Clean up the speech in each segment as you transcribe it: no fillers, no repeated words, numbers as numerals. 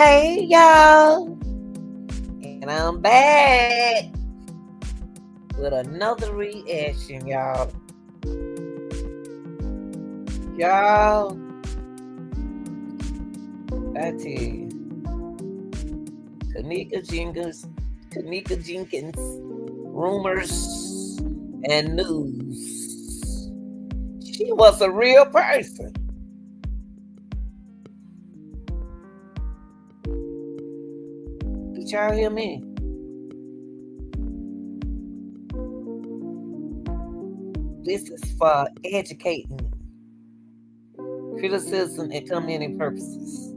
Hey y'all, and I'm back with another reaction, y'all. Y'all, I tell you, Kenneka Jenkins, rumors and news. She was a real person. Did y'all hear me? This is for educating, criticism, and community purposes.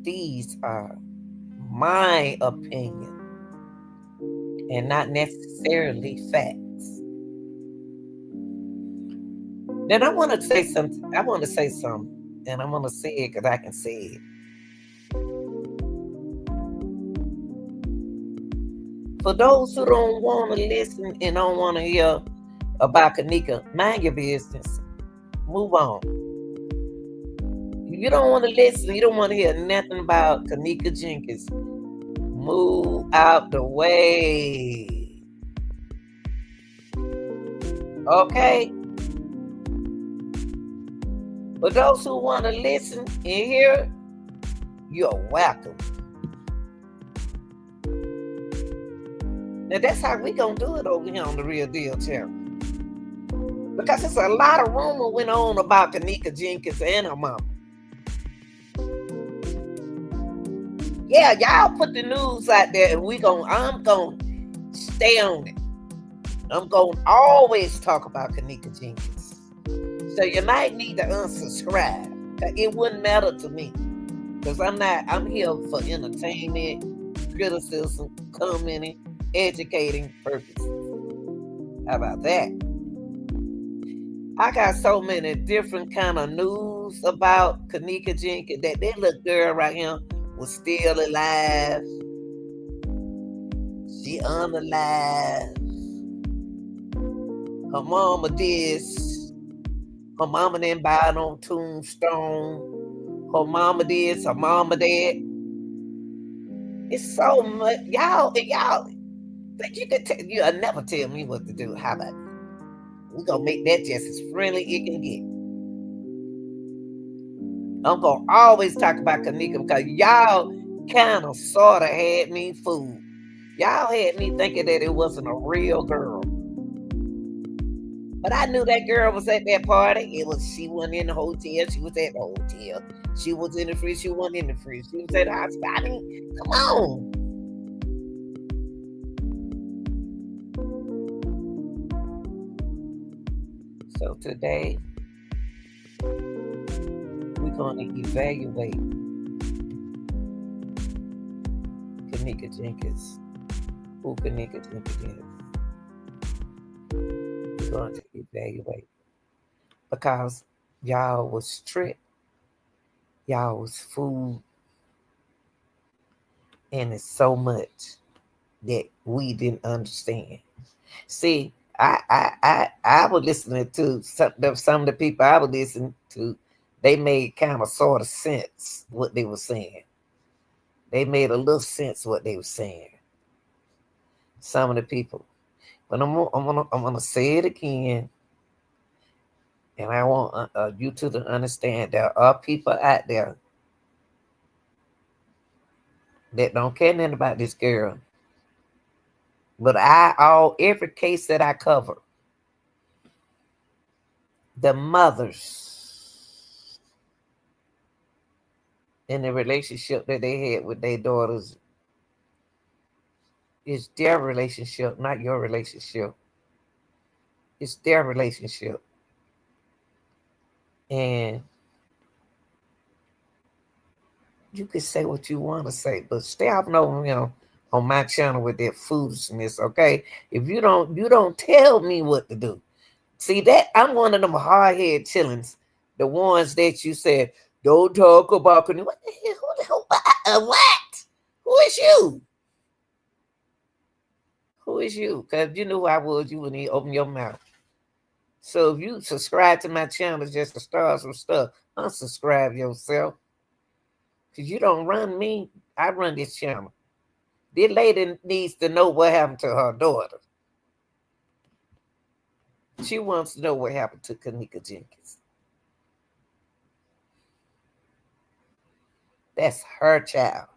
These are my opinion and not necessarily facts. Then I want to say something. And I'm going to say it because I can say it. For those who don't want to listen and don't want to hear about Kenneka, mind your business. Move on. If you don't want to listen, you don't want to hear nothing about Kenneka Jenkins, move out the way. Okay? For those who want to listen and hear, you're welcome. Now that's how we gonna do it over here on the Real Deal channel. Because there's a lot of rumor went on about Kenneka Jenkins and her mama. Yeah, y'all put the news out there, and I'm gonna stay on it. I'm gonna always talk about Kenneka Jenkins. So you might need to unsubscribe. It wouldn't matter to me. Because I'm here for entertainment, criticism, commenting, educating purposes. How about that? I got so many different kind of news about Kenneka Jenkins that little girl right here was still alive. She unalive. Her mama this. Her mama didn't buy no tombstone. Her mama this, her mama that. It's so much. Y'all, think you'll never tell me what to do. How about it? We're gonna make that just as friendly it can get. I'm gonna always talk about Kenneka because y'all kind of sort of had me fooled. Y'all had me thinking that it wasn't a real girl. But I knew that girl was at that party. She wasn't in the hotel. She was at the hotel. She was in the fridge. She wasn't in the fridge. She was at the hospital. I mean, come on. So today, we're going to evaluate Kenneka Jenkins. Who Kenneka Jenkins is. We're going to evaluate. Because y'all was tricked. Y'all was fooled. And it's so much that we didn't understand. See, I was listening to some of the people I was listening to. They made kind of sort of sense what they were saying. They made a little sense what they were saying. Some of the people, but I'm gonna say it again, and I want you to understand there are people out there that don't care nothing about this girl. But every case that I cover, the mothers in the relationship that they had with their daughters is their relationship, not your relationship. It's their relationship. And you can say what you want to say, but stay off on my channel with that foolishness, okay? If you don't tell me what to do. See that I'm one of them hard-head chillings, the ones that you said don't talk about. What the hell? Who the hell? What? Who is you? Who is you? Because you knew who I was. You wouldn't even open your mouth. So if you subscribe to my channel just to start some stuff, unsubscribe yourself. Because you don't run me. I run this channel. This lady needs to know what happened to her daughter. She wants to know what happened to Kenneka Jenkins. That's her child.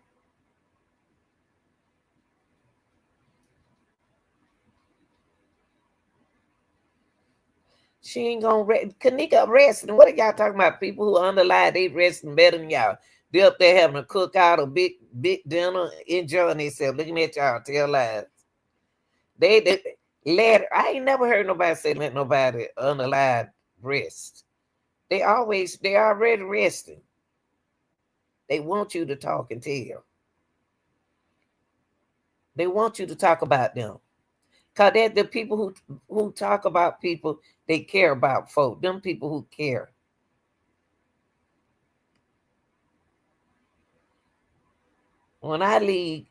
She ain't gonna rest. Kenneka resting. What are y'all talking about? People who underlie they resting better than y'all. They up there having a cookout, a big dinner, enjoying themselves, looking at y'all, tell lies. They let. I ain't never heard nobody say let nobody underlie rest. They already resting. They want you to talk and tell. They want you to talk about them. Cause they're the people who talk about people, they care about folk. Them people who care. When I leave,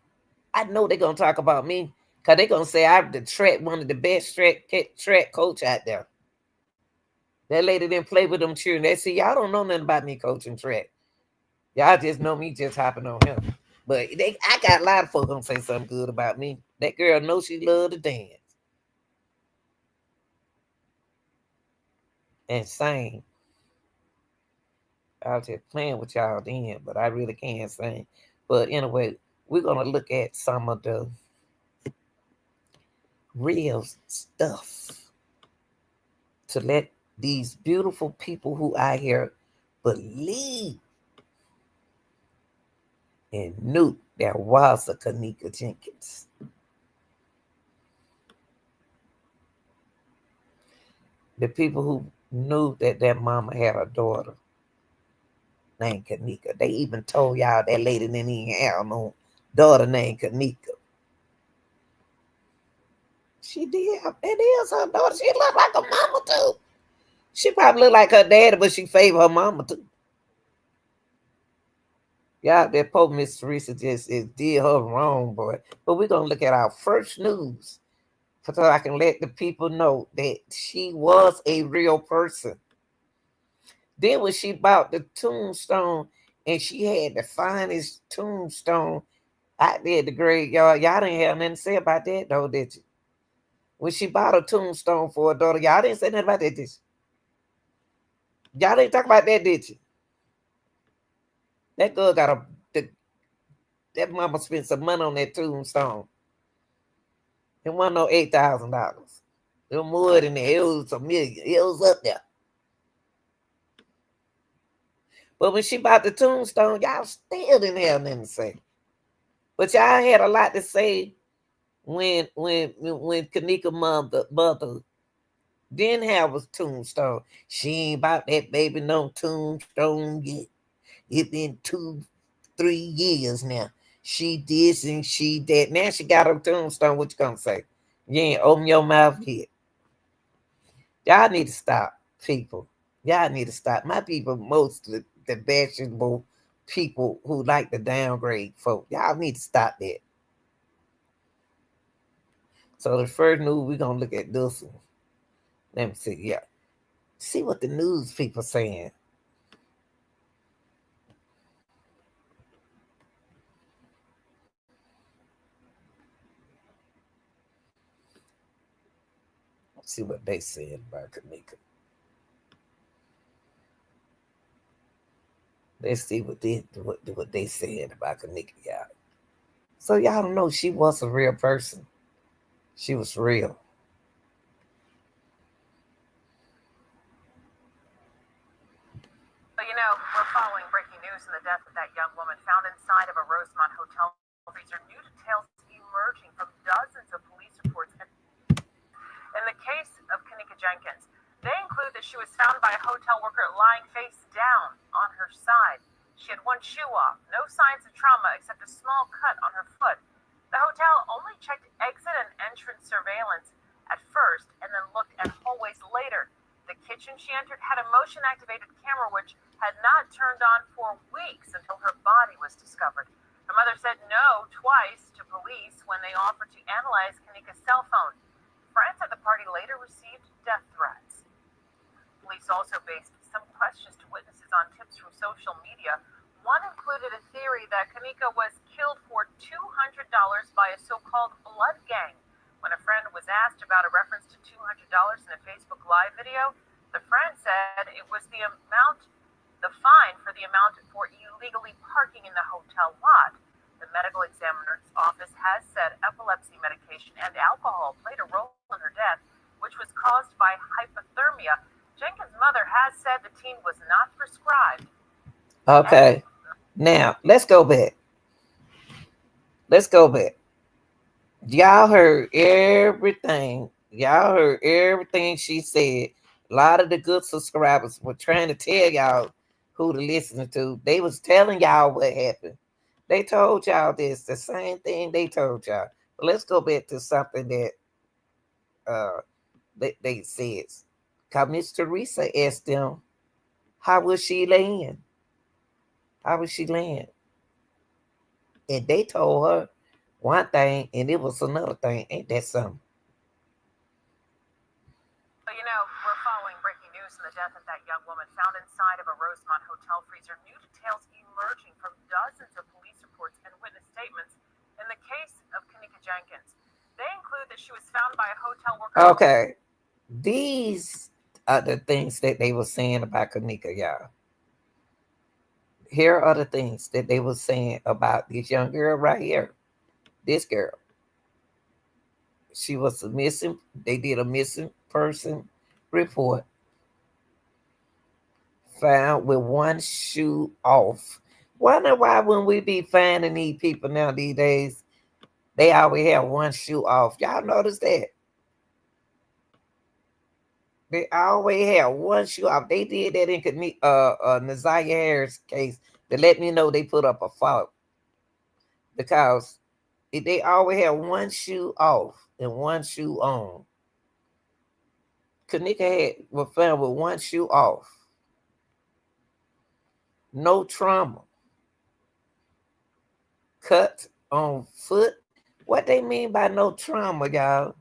I know they're gonna talk about me. Cause they're gonna say I'm one of the best track coach out there. That lady didn't play with them children. They see y'all don't know nothing about me coaching track. Y'all just know me just hopping on him. But I got a lot of folks gonna say something good about me. That girl knows she love to dance and sing. I was just playing with y'all then, but I really can't sing. But anyway, we're gonna look at some of the real stuff to let these beautiful people who out here believe and knew there was a Kenneka Jenkins. The people who knew that their mama had a daughter named Kenneka. They even told y'all that lady didn't even have no daughter named Kenneka. She did. It is her daughter. She look like her mama too. She probably look like her daddy, but she favor her mama too. Y'all, that poor Miss Teresa just did her wrong, boy. But we're gonna look at our first news so I can let the people know that she was a real person. Then when she bought the tombstone and she had the finest tombstone out there at the graveyard, y'all didn't have nothing to say about that though, did you? When she bought a tombstone for her daughter, y'all didn't say nothing about that, did you? Y'all didn't talk about that, did you? That girl got that mama spent some money on that tombstone. It wasn't no $8,000. It was more than that. It was a million. It was up there. But when she bought the tombstone, y'all still didn't have nothing to say. But y'all had a lot to say when Kenneka mother didn't have a tombstone. She ain't about that baby no tombstone yet. It been 2-3 years now. She this and she that. Now she got her tombstone. What you gonna say? You ain't open your mouth yet. Y'all need to stop, people. Y'all need to stop. My people, most of the bashable people who like to downgrade folk, y'all need to stop that. So the first news, we're gonna look at this one. Let me see. Yeah. See what the news people saying. Let's see what they said about Kenneka. Let's see what they said about Kenneka, y'all. So y'all don't know she was a real person. She was real. But we're following breaking news in the death of that young woman found inside of a Rosemont hotel freezer. New details emerging from dozens of police reports. In the case of Kenneka Jenkins, they include that she was found by a hotel worker lying face down on her side. She had one shoe off, no signs of trauma except a small cut on her foot. The hotel only checked exit and entrance surveillance at first and then looked at hallways later. The kitchen she entered had a motion-activated camera which had not turned on for weeks until her body was discovered. Her mother said no twice to police when they offered to analyze Kenneka's cell phone. Friends at the party later received death threats. Police also based some questions to witnesses on tips from social media. One included a theory that Kenneka was killed for $200 by a so-called blood gang. When a friend was asked about a reference to $200 in a Facebook Live video, the friend said it was the fine for the amount for illegally parking in the hotel lot. The medical examiner's office has said epilepsy medication and alcohol played a role in her death, which was caused by hypothermia. Jenkins' mother has said the teen was not prescribed. Okay. Now, let's go back. Let's go back. Y'all heard everything. Y'all heard everything she said. A lot of the good subscribers were trying to tell y'all who to listen to. They was telling y'all what happened. They told y'all this, the same thing they told y'all. But let's go back to something that they said. Cause Miss Teresa asked them, how was she laying? How was she laying? And they told her one thing, and it was another thing. Ain't that something? But we're following breaking news in the death of that young woman found inside of a Rosemont hotel freezer. New details emerging from dozens of police reports and witness statements in the case of Kenneka Jenkins. They include that she was found by a hotel worker. Okay. These are the things that they were saying about Kenneka, y'all. Here are the things that they were saying about this young girl right here. This girl. She was a missing. They did a missing person report. Found with one shoe off. Wonder why when we be finding these people now these days, they always have one shoe off. Y'all notice that? They always have one shoe off. They did that in Nazaria Harris case to let me know they put up a fault. Because they always have one shoe off and one shoe on. Kenneka was found with one shoe off. No trauma. Cut on foot. What they mean by no trauma, y'all?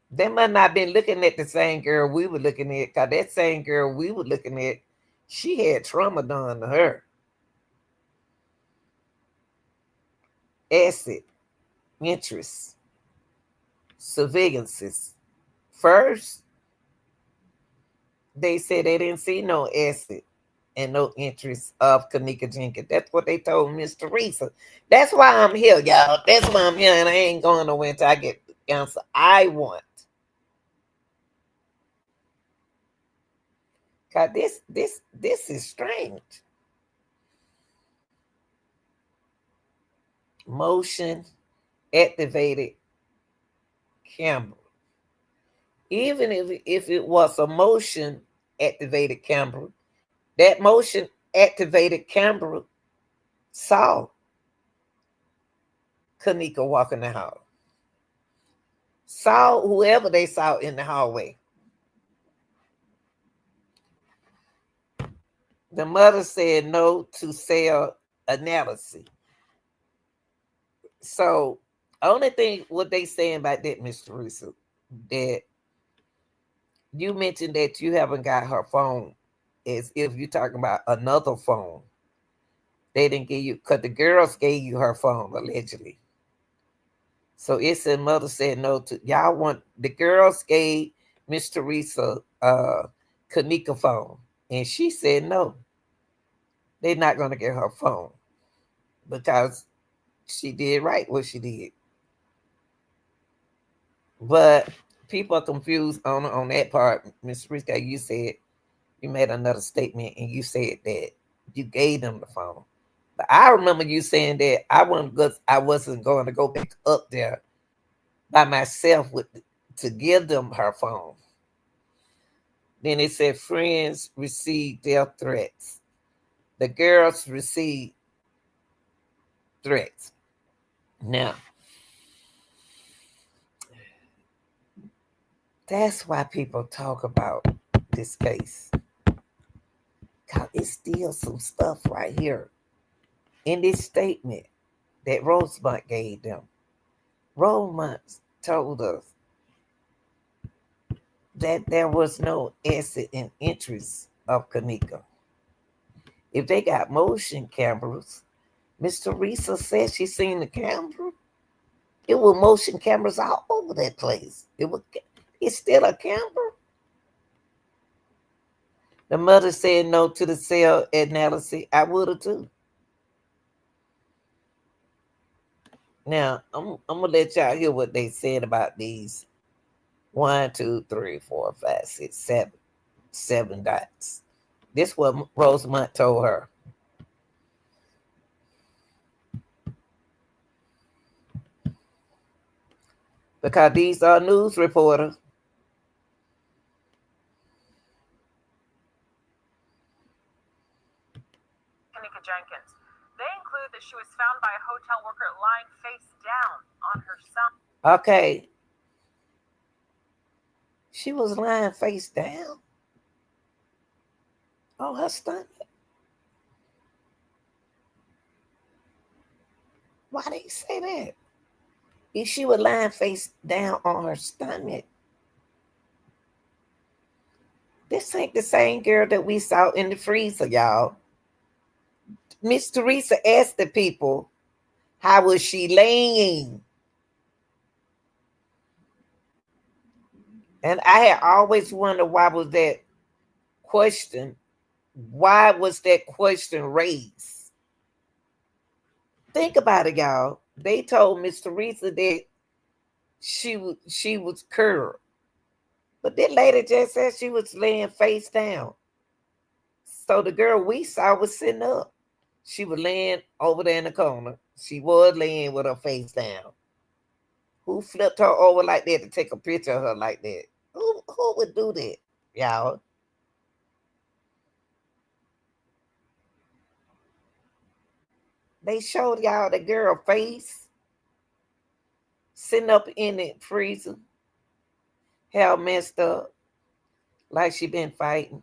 They might not been looking at the same girl we were looking at, because that same girl we were looking at, she had trauma done to her. Acid, interest, surveillances. First, they said they didn't see no acid and no interest of Kenneka Jenkins. That's what they told Miss Teresa. That's why I'm here, y'all. That's why I'm here, and I ain't going nowhere until I get the answer I want. Cause this is strange. Motion activated camera. Even if it was a motion activated camera, that motion activated camera saw Kenneka walking the hall. Saw whoever they saw in the hallway. The mother said no to cell analysis. So, only thing what they saying about that, Mr. Russo, that you mentioned that you haven't got her phone, as if you're talking about another phone. They didn't give you, because the girls gave you her phone, allegedly. So it said mother said no to, y'all want, the girls gave Miss Teresa Kenneka phone, and she said no. They're not going to get her phone because she did right what she did. But people are confused on that part. Miss Teresa, you said, you made another statement and you said that you gave them the phone. But I remember you saying that I wasn't going to go back up there by myself to give them her phone. Then it said friends received their threats. The girls received threats. Now, that's why people talk about this case. God, it's still some stuff right here in this statement that Rosemont gave them. Rosemont told us that there was no asset in interest of Kenneka. If they got motion cameras, Miss Teresa said she seen the camera. It was motion cameras all over that place. It's still a camera. The mother said no to the cell analysis. I would have too. Now I'm gonna let y'all hear what they said about these 1, 2, 3, 4, 5, 6, 7 dots. This what Rosamond told her. Because these are news reporters. Kenneka Jenkins. They include that she was found by a hotel worker lying face down on her side. Okay. She was lying face down on her stomach. Why did he say that? If she was lying face down on her stomach. This ain't the same girl that we saw in the freezer, y'all. Miss Teresa asked the people, how was she laying? And I had always wondered why was that question raised? Think about it, y'all. They told Miss Teresa that she was curled. But that lady just said she was laying face down. So the girl we saw was sitting up. She was laying over there in the corner. She was laying with her face down. Who flipped her over like that to take a picture of her like that? Who would do that, y'all? They showed y'all the girl face sitting up in the freezer, hair messed up, like she been fighting.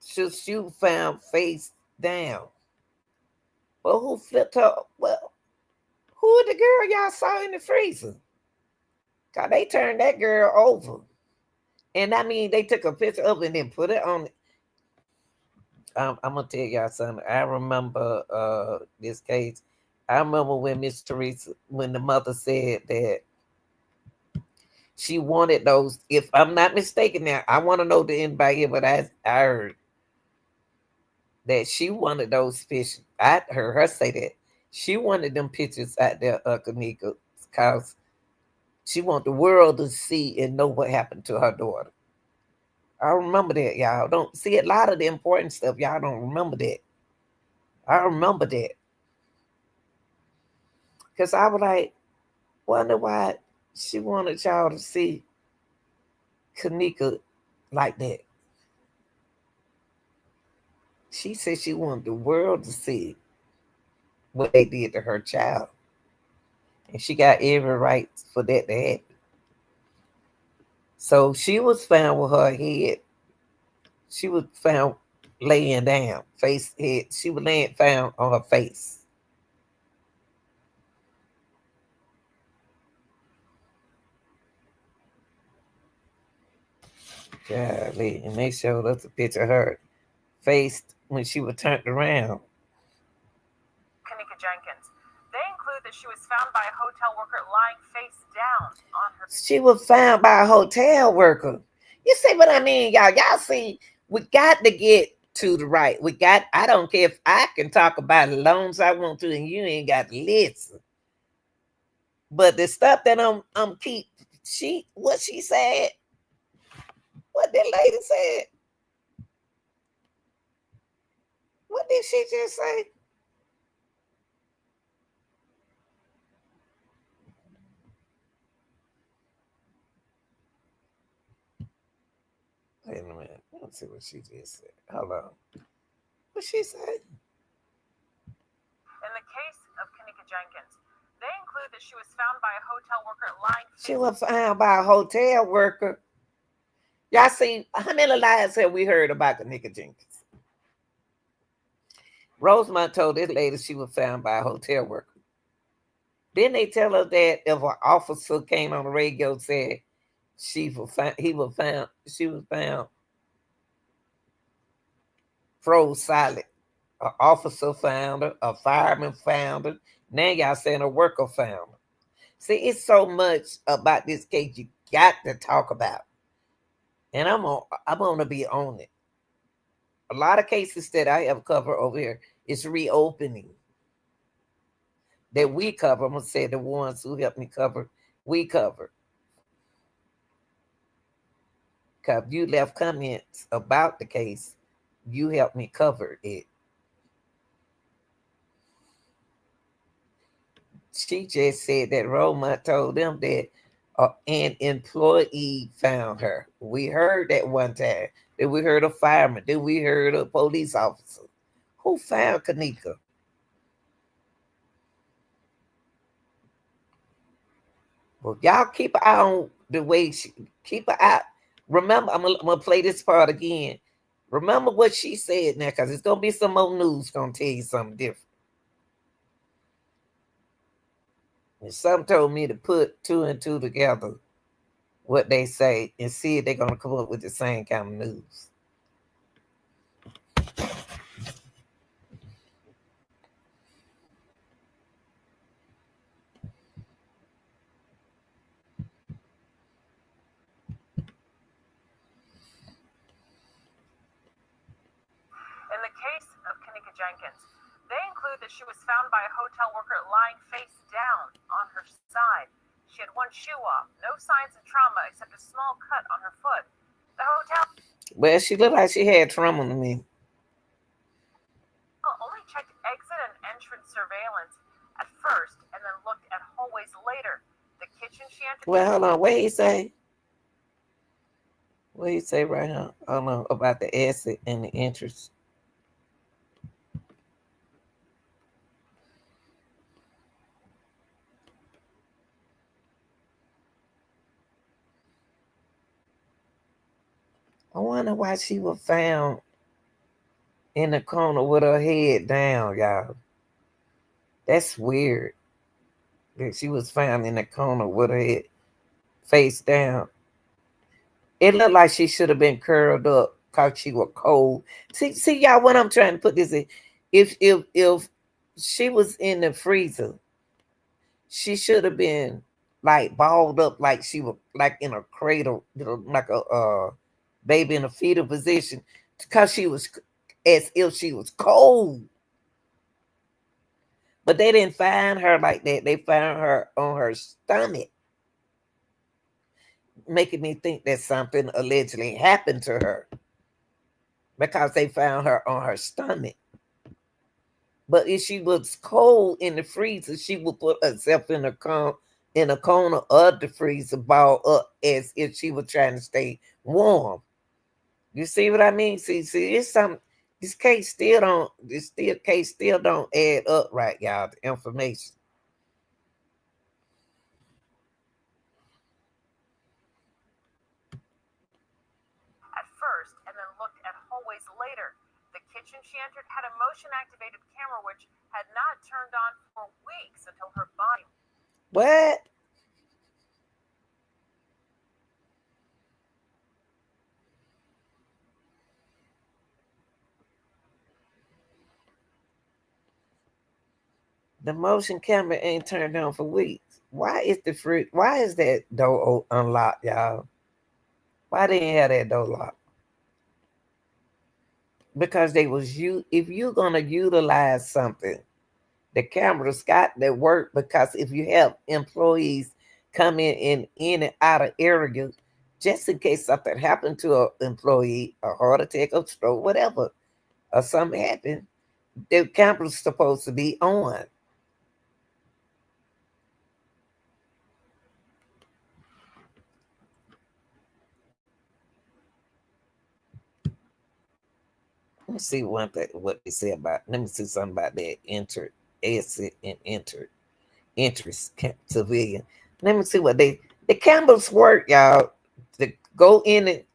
She found face down. Well, who flipped her? Well, who the girl y'all saw in the freezer? God, they turned that girl over. And I mean, they took a picture of it and then put it on. I'm going to tell y'all something. I remember this case. I remember when Miss Teresa, when the mother said that she wanted those, if I'm not mistaken now, I want to know the anybody here, but I heard that she wanted those pictures. I heard her say that. She wanted them pictures out there, Kenneka, because she want the world to see and know what happened to her daughter. I remember that, y'all. Don't see a lot of the important stuff. Y'all don't remember that. I remember that. Because I was like, wonder why she wanted y'all to see Kenneka like that. She said she wanted the world to see what they did to her child. And she got every right for that to happen. So she was found with her head. She was found laying down, face head. She was found on her face. Golly, and they showed us a picture of her face when she was turned around. Kenneka Jenkins. They include that she was found by a hotel worker lying face down on her. She was found by a hotel worker. You see what I mean, y'all? Y'all see, we got to get to the right. I don't care if I can talk about it as long as I want to, and you ain't got to listen. But the stuff that I'm what she said, what that lady said, what did she just say? Wait a minute. Let's see what she just said. Hold on. What she said? In the case of Kenneka Jenkins, they include that she was found by a hotel worker lying. She was found by a hotel worker. Y'all see, how many lies have we heard about Kenneka Jenkins? Rosemont told this lady she was found by a hotel worker. Then they tell her that if an officer came on the radio and said she was found froze solid. An officer found her, a fireman found her. Now y'all saying a worker found her. See, it's so much about this case you got to talk about. And I'm gonna be on it. A lot of cases that I have covered over here is reopening. That we cover. I'm gonna say the ones who helped me cover, we cover. Because you left comments about the case, you helped me cover it. She just said that Roma told them that an employee found her. We heard that one time. Then we heard a fireman. Then we heard a police officer. Who found Kenneka? Well, y'all keep an eye on the way keep an eye. Remember, I'm gonna play this part again. Remember what she said now, because it's gonna be some more news gonna tell you something different. And some told me to put 2 and 2 together, what they say, and see if they're gonna come up with the same kind of news. In the case of Kenneka Jenkins, they include that she was found by a hotel worker lying face down on her side. She had one shoe off, no signs of trauma except a small cut on her foot. The hotel Well, she looked like she had trauma to me. only checked exit and entrance surveillance at first and then looked at hallways later. The kitchen she entered. Well, hold on. What he say? What he say right now? I don't know about the exit and the entrance. I wonder why she was found in the corner with her head down, y'all. That's weird. That she was found in the corner with her head face down. It looked like she should have been curled up because she was cold. See, y'all, what I'm trying to put this in. If she was in the freezer, she should have been like balled up like she was like in a cradle, like a baby in a fetal position, because she was as if she was cold. But they didn't find her like that. They found her on her stomach, making me think that something allegedly happened to her because they found her on her stomach. But if she was cold in the freezer, she would put herself in a corner of the freezer, ball up as if she was trying to stay warm. You see what I mean? See, it's some. This case still don't add up right, y'all. The information. At first, and then looked at hallways later. The kitchen she entered had a motion-activated camera which had not turned on for weeks until her body. What? The motion camera ain't turned on for weeks. Why is that door unlocked, y'all? Why they didn't have that door locked? Because if you're gonna utilize something, the cameras got to work, because if you have employees come in and out of areas, just in case something happened to an employee, a heart attack, a stroke, whatever, or something happened, the camera's supposed to be on. Let me see what they say about. Let me see something about that exit and interest civilian. Let me see what the cameras work, y'all. To go in it.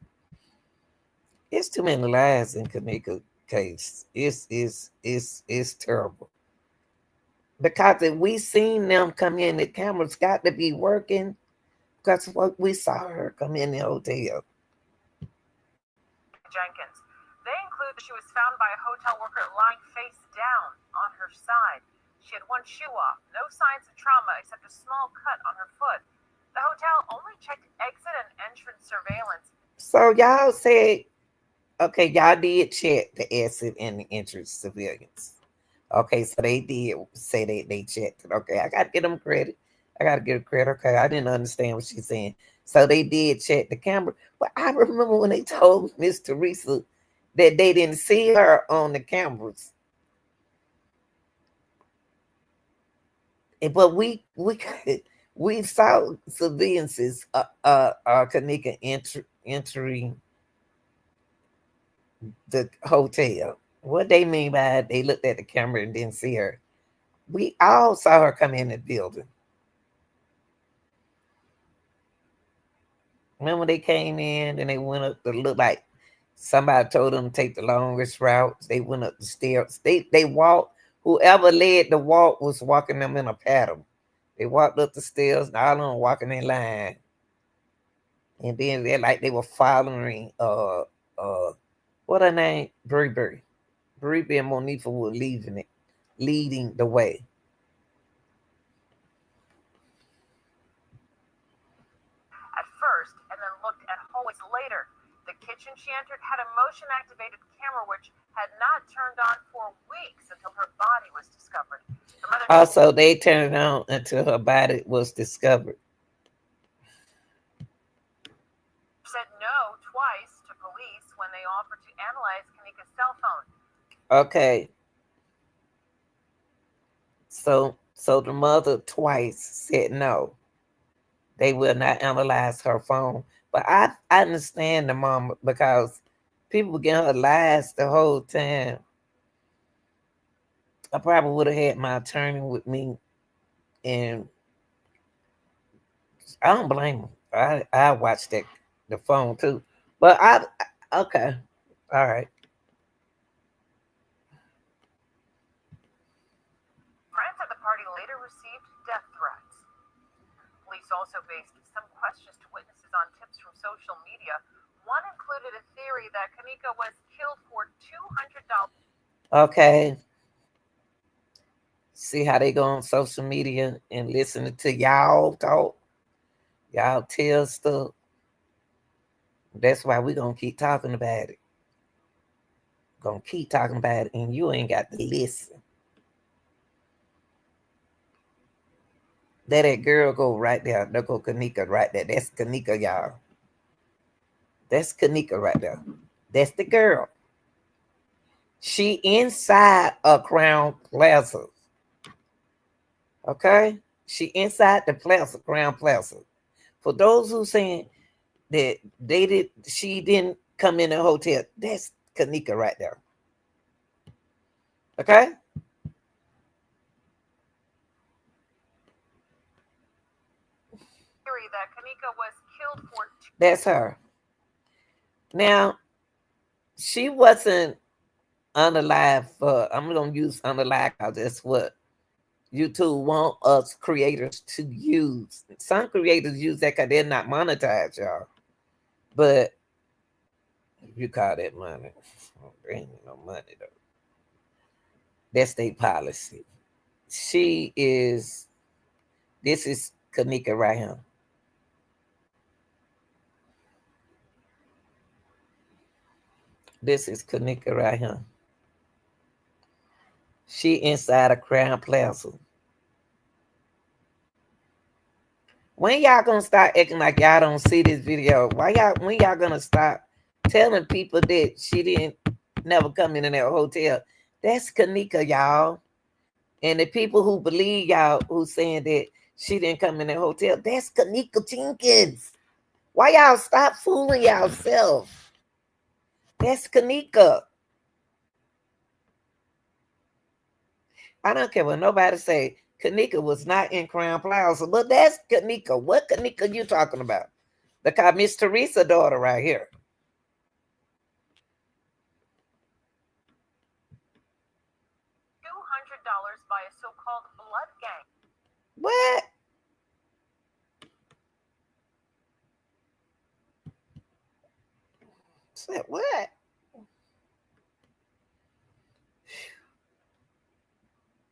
It's too many lies in Kenneka case. It's terrible. Because if we seen them come in, the cameras got to be working. Because what we saw her come in the hotel. Jenkins. They include that she was found by a hotel worker lying face down on her side. She had one shoe off, no signs of trauma except a small cut on her foot. The hotel only checked exit and entrance surveillance. So y'all said, okay, y'all did check the exit and the entrance civilians. Okay, so they did say they checked it. Okay, I gotta get them credit. I gotta give credit. Okay, I didn't understand what she's saying. So they did check the camera. But I remember when they told Miss Teresa that they didn't see her on the cameras. But we saw civilians Kenneka entering the hotel. What they mean by they looked at the camera and didn't see her. We all saw her come in the building. Remember they came in and they went up to look like somebody told them to take the longest route. They went up the stairs. They walked. Whoever led the walk was walking them in a pattern. They walked up the stairs and all of them walking in line. And then they're like they were following what her name? Brie. Brie and Monifa were leading the way. At first, and then looked at hallways later. The kitchen she entered had a motion-activated camera which had not turned on for weeks until her body was discovered. Also, they turned it on until her body was discovered. Said no twice to police when they offered to analyze Kenneka's cell phone. Okay. So the mother twice said no. They will not analyze her phone. But I understand the mom because people were getting her lies the whole time. I probably would have had my attorney with me, and I don't blame them. I watched the phone too. But okay. All right. Friends at the party later received death threats. Police also based some questions to witnesses on tips from social media. One included a theory that Kenneka was killed for $200. Okay. See how they go on social media and listen to y'all talk. Y'all tell stuff. That's why we're going to keep talking about it. Going to keep talking about it, and you ain't got to listen. That girl go right there. There go Kenneka right there. That's Kenneka, y'all. That's Kenneka right there. That's the girl. She inside a Crown Plaza. Okay? She inside the plaza, Crown Plaza. For those who saying that she didn't come in the hotel, that's Kenneka right there. Okay? That Kenneka was killed for. That's her. Now, she wasn't unalive for, I'm going to use unalive because that's what YouTube want us creators to use. Some creators use that because they're not monetized, y'all. But if you call that money, there ain't no money though. That's their policy. This is Kenneka right here. This is Kenneka right here. She inside a Crown Plaza. When y'all gonna start acting like y'all don't see this video? When y'all gonna stop telling people that she didn't never come in that hotel? That's Kenneka, y'all. And the people who believe y'all who saying that she didn't come in that hotel, that's Kenneka Jenkins. Why y'all stop fooling yourself? That's Kenneka. I don't care what nobody say. Kenneka was not in Crown Plaza, but that's Kenneka. What Kenneka you talking about? Because Miss Teresa daughter right here. What? Said what?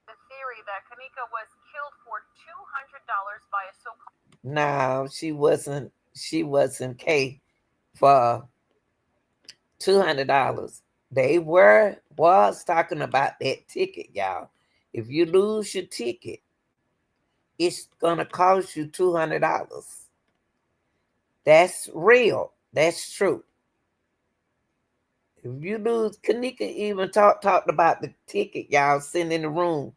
The theory that Kenneka was killed for $200 by a so-called No, she wasn't. She wasn't K for $200. They was talking about that ticket, y'all. If you lose your ticket, it's gonna cost you $200. That's real. That's true. If you lose, Kenneka even talked about the ticket, y'all, sitting in the room.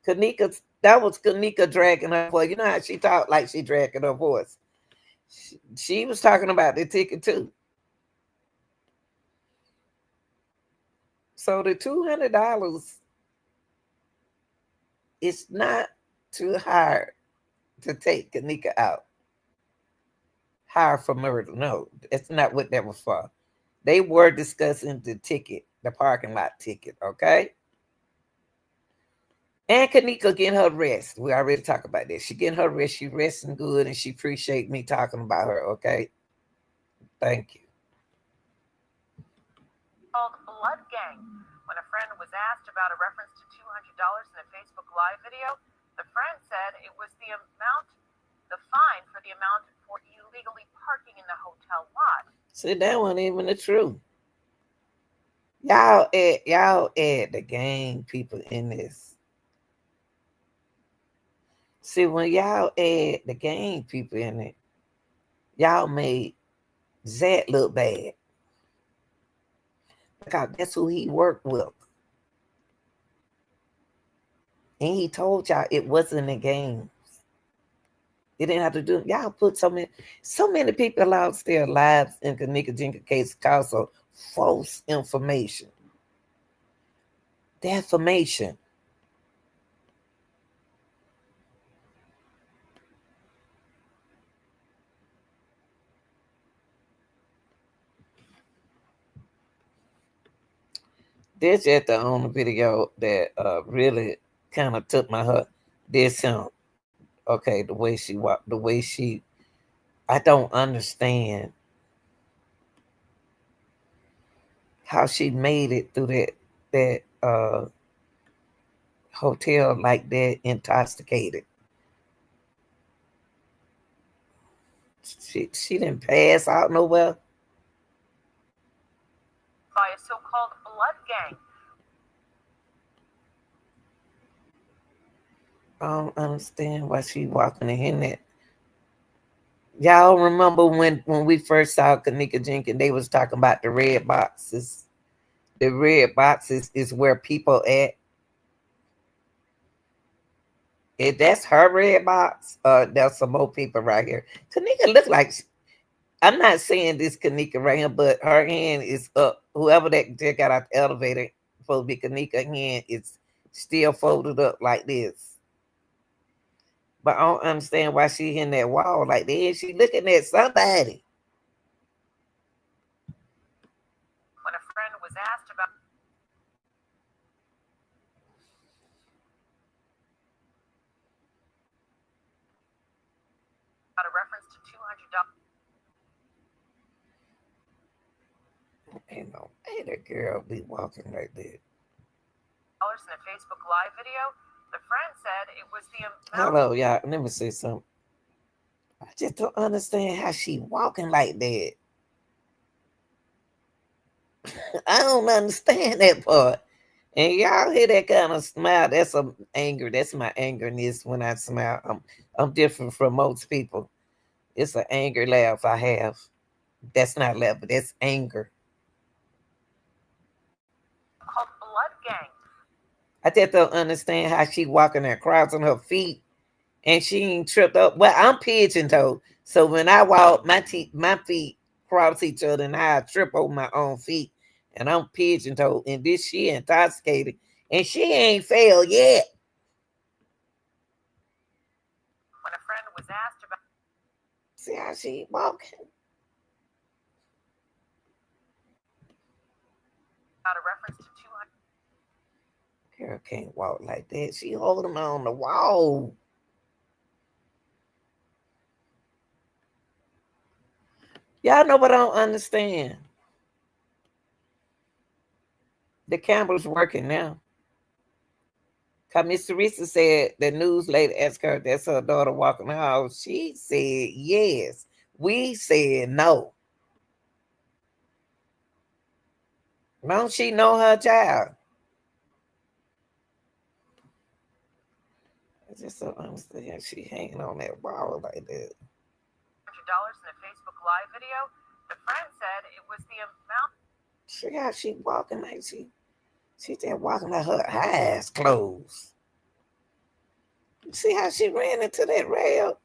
Kenneka, that was Kenneka dragging her voice. You know how she talked like she dragging her voice. She was talking about the ticket too. So the $200 is not too hard to take Kenneka out. Hire for murder. No, that's not what that was for. They were discussing the ticket, the parking lot ticket, okay? And Kenneka getting her rest. We already talked about that. She getting her rest. She resting good, and she appreciate me talking about her, okay? Thank you. called Blood Gang. When a friend was asked about a reference to $200 in a Facebook Live video, the friend said it was the fine for the amount for illegally parking in the hotel lot. See, that wasn't even the truth. Y'all add the gang people in this. See, when y'all add the gang people in it, y'all made Zach look bad. Because that's who he worked with. And he told y'all it wasn't a game. It didn't have to do. Y'all put so many people lost their lives in Kenneka Jenkins case because of false information. Defamation. This is the only video that really kind of took my heart. This him. Okay, the way she walked, the way she, I don't understand how she made it through that hotel like that, intoxicated. She didn't pass out nowhere. By a so-called blood gang. I don't understand why she walking in that. Y'all remember when we first saw Kenneka Jenkins, they was talking about the red boxes. The red boxes is where people at. If that's her red box, there's some more people right here. Kenneka look like, I'm not saying this Kenneka right here, but her hand is up. Whoever that just got out the elevator, supposed to be Kenneka hand, is still folded up like this. But I don't understand why she in that wall like that. She looking at somebody. When a friend was asked about a reference to $200. Ain't that girl be walking like that. In a Facebook Live video, the friend said it was the amount. Hello, y'all. Let me say something. I just don't understand how she walking like that. I don't understand that part. And y'all hear that kind of smile? That's some anger. That's my angerness when I smile. I'm different from most people. It's an anger laugh I have. That's not laugh, but that's anger. Called Blood Gang. I just don't understand how she walking there crossing her feet and she ain't tripped up. Well, I'm pigeon toed. So when I walk, my feet cross each other and I trip over my own feet. And I'm pigeon toed. And this she intoxicated. And she ain't failed yet. When a friend was asked about. See how she walking? About a reference to $200. Girl can't walk like that. She holding on the wall. Y'all know what I don't understand. The camera's working now. Cause Miss Teresa said the news lady asked her that's her daughter walking the house. She said yes. We said no. Don't she know her child? I just don't understand. She hanging on that wall like that. $100 in a Facebook Live video. The friend said it was the amount. See how she walking like she just walking like her eyes closed. See how she ran into that rail?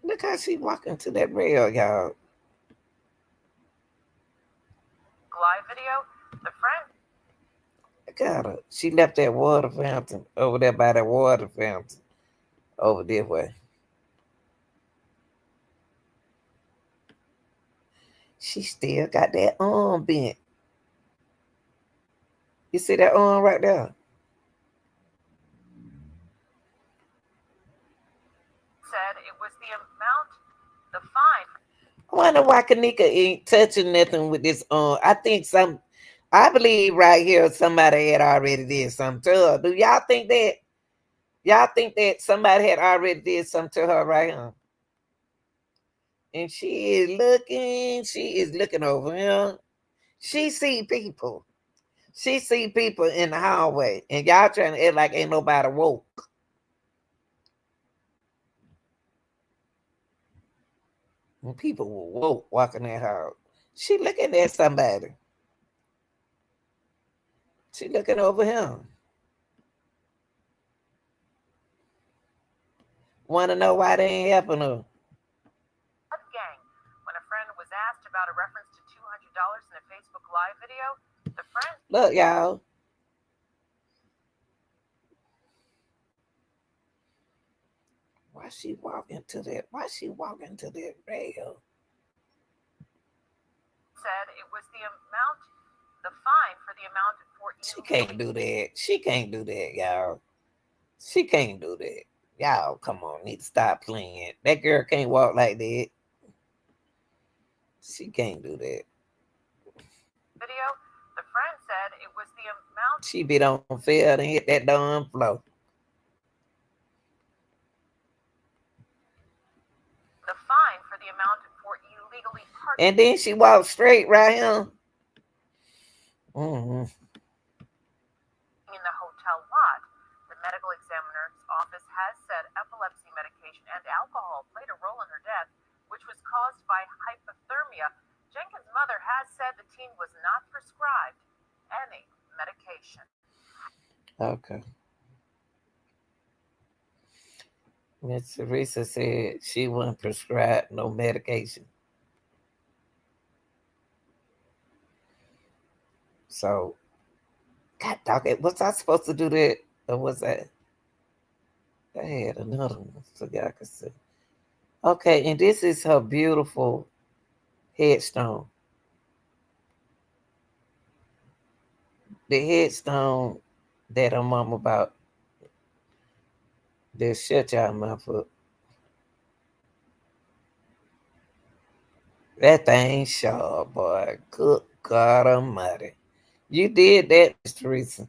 Look how she walking to that rail, y'all. Live video. The friend. I got her. She left that water fountain over there by that water fountain over this way. She still got that arm bent. You see that arm right there? Said it was the amount, the fine. I wonder why Kenneka ain't touching nothing with this arm. I believe right here somebody had already did something to her. Do y'all think that? Y'all think that somebody had already did something to her right here? And she is looking over here. She see people. She see people in the hallway. And y'all trying to act like ain't nobody woke. And people were woke walking that house. She looking at somebody. She looking over him. Want to know why they ain't helping her. Gang. When a friend was asked about a reference to $200 in a Facebook Live video, the friend. Look, y'all. Why she walking to that? Why she walking to that rail? Said it was the amount, the fine for the amount for. She can't do that. She can't do that, y'all. She can't do that. Y'all, come on, need to stop playing. That girl can't walk like that. She can't do that. Video. The friend said it was the amount. She be on field and hit that darn floor. The fine for the amount for illegally parking. And then she walked straight right here. Mm-hmm. In the hotel lot. The medical examiner's office has said epilepsy medication and alcohol played a role in her death, which was caused by hypothermia. Jenkins' mother has said the teen was not prescribed any medication. Okay. Miss Teresa said she wasn't prescribed no medication. So, God dog it, was I supposed to do that? Or was that? I had another one so y'all could see. Okay, and this is her beautiful headstone. The headstone that her mom about. They'll shut y'all mouth up. That thing sharp, boy. Good God Almighty. You did that, Miss Teresa.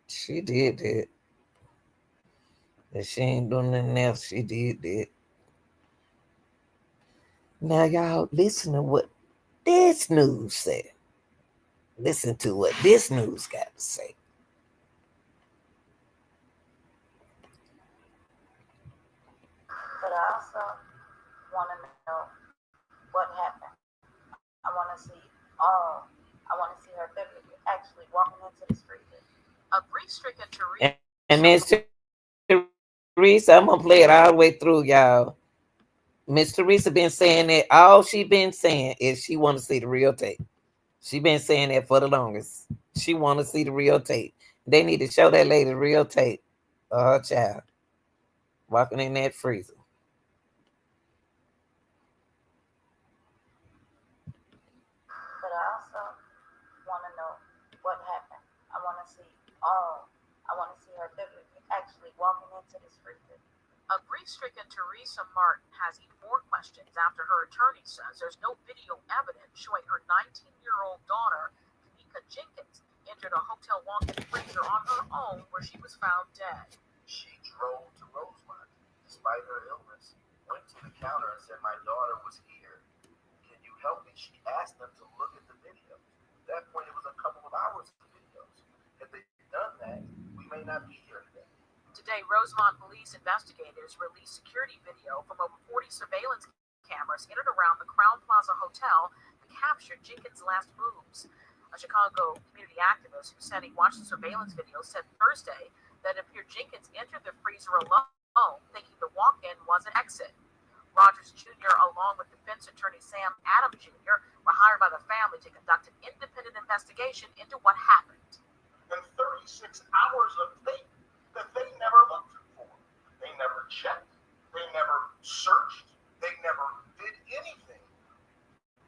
She did that. If she ain't doing nothing else, she did that. Now, y'all, listen to what this news said. Listen to what this news got to say. But I also want to know what happened. I want to see I want to see her physically actually walking into the street. A grief-stricken Teresa. And Miss Teresa, I'm gonna play it all the way through, y'all. Miss Teresa been saying that all she been saying is she want to see the real tape. She been saying that for the longest. She want to see the real tape. They need to show that lady the real tape of her child walking in that freezer. But I also want to know into this freezer. A grief-stricken Teresa Martin has even more questions after her attorney says there's no video evidence showing her 19-year-old daughter, Kenneka Jenkins, entered a hotel walk-in freezer on her own where she was found dead. She drove to Rosemont despite her illness, went to the counter and said, "My daughter was here. Can you help me?" She asked them to look at the video. At that point, it was a couple of hours of videos. If they'd done that, we may not be here today. Today, Rosemont police investigators released security video from over 40 surveillance cameras in and around the Crown Plaza Hotel that captured Jenkins' last moves. A Chicago community activist who said he watched the surveillance video said Thursday that it appeared Jenkins entered the freezer alone, thinking the walk-in was an exit. Rogers Jr., along with defense attorney Sam Adams Jr., were hired by the family to conduct an independent investigation into what happened. And 36 hours of tape that they never looked for. They never checked. They never searched. They never did anything.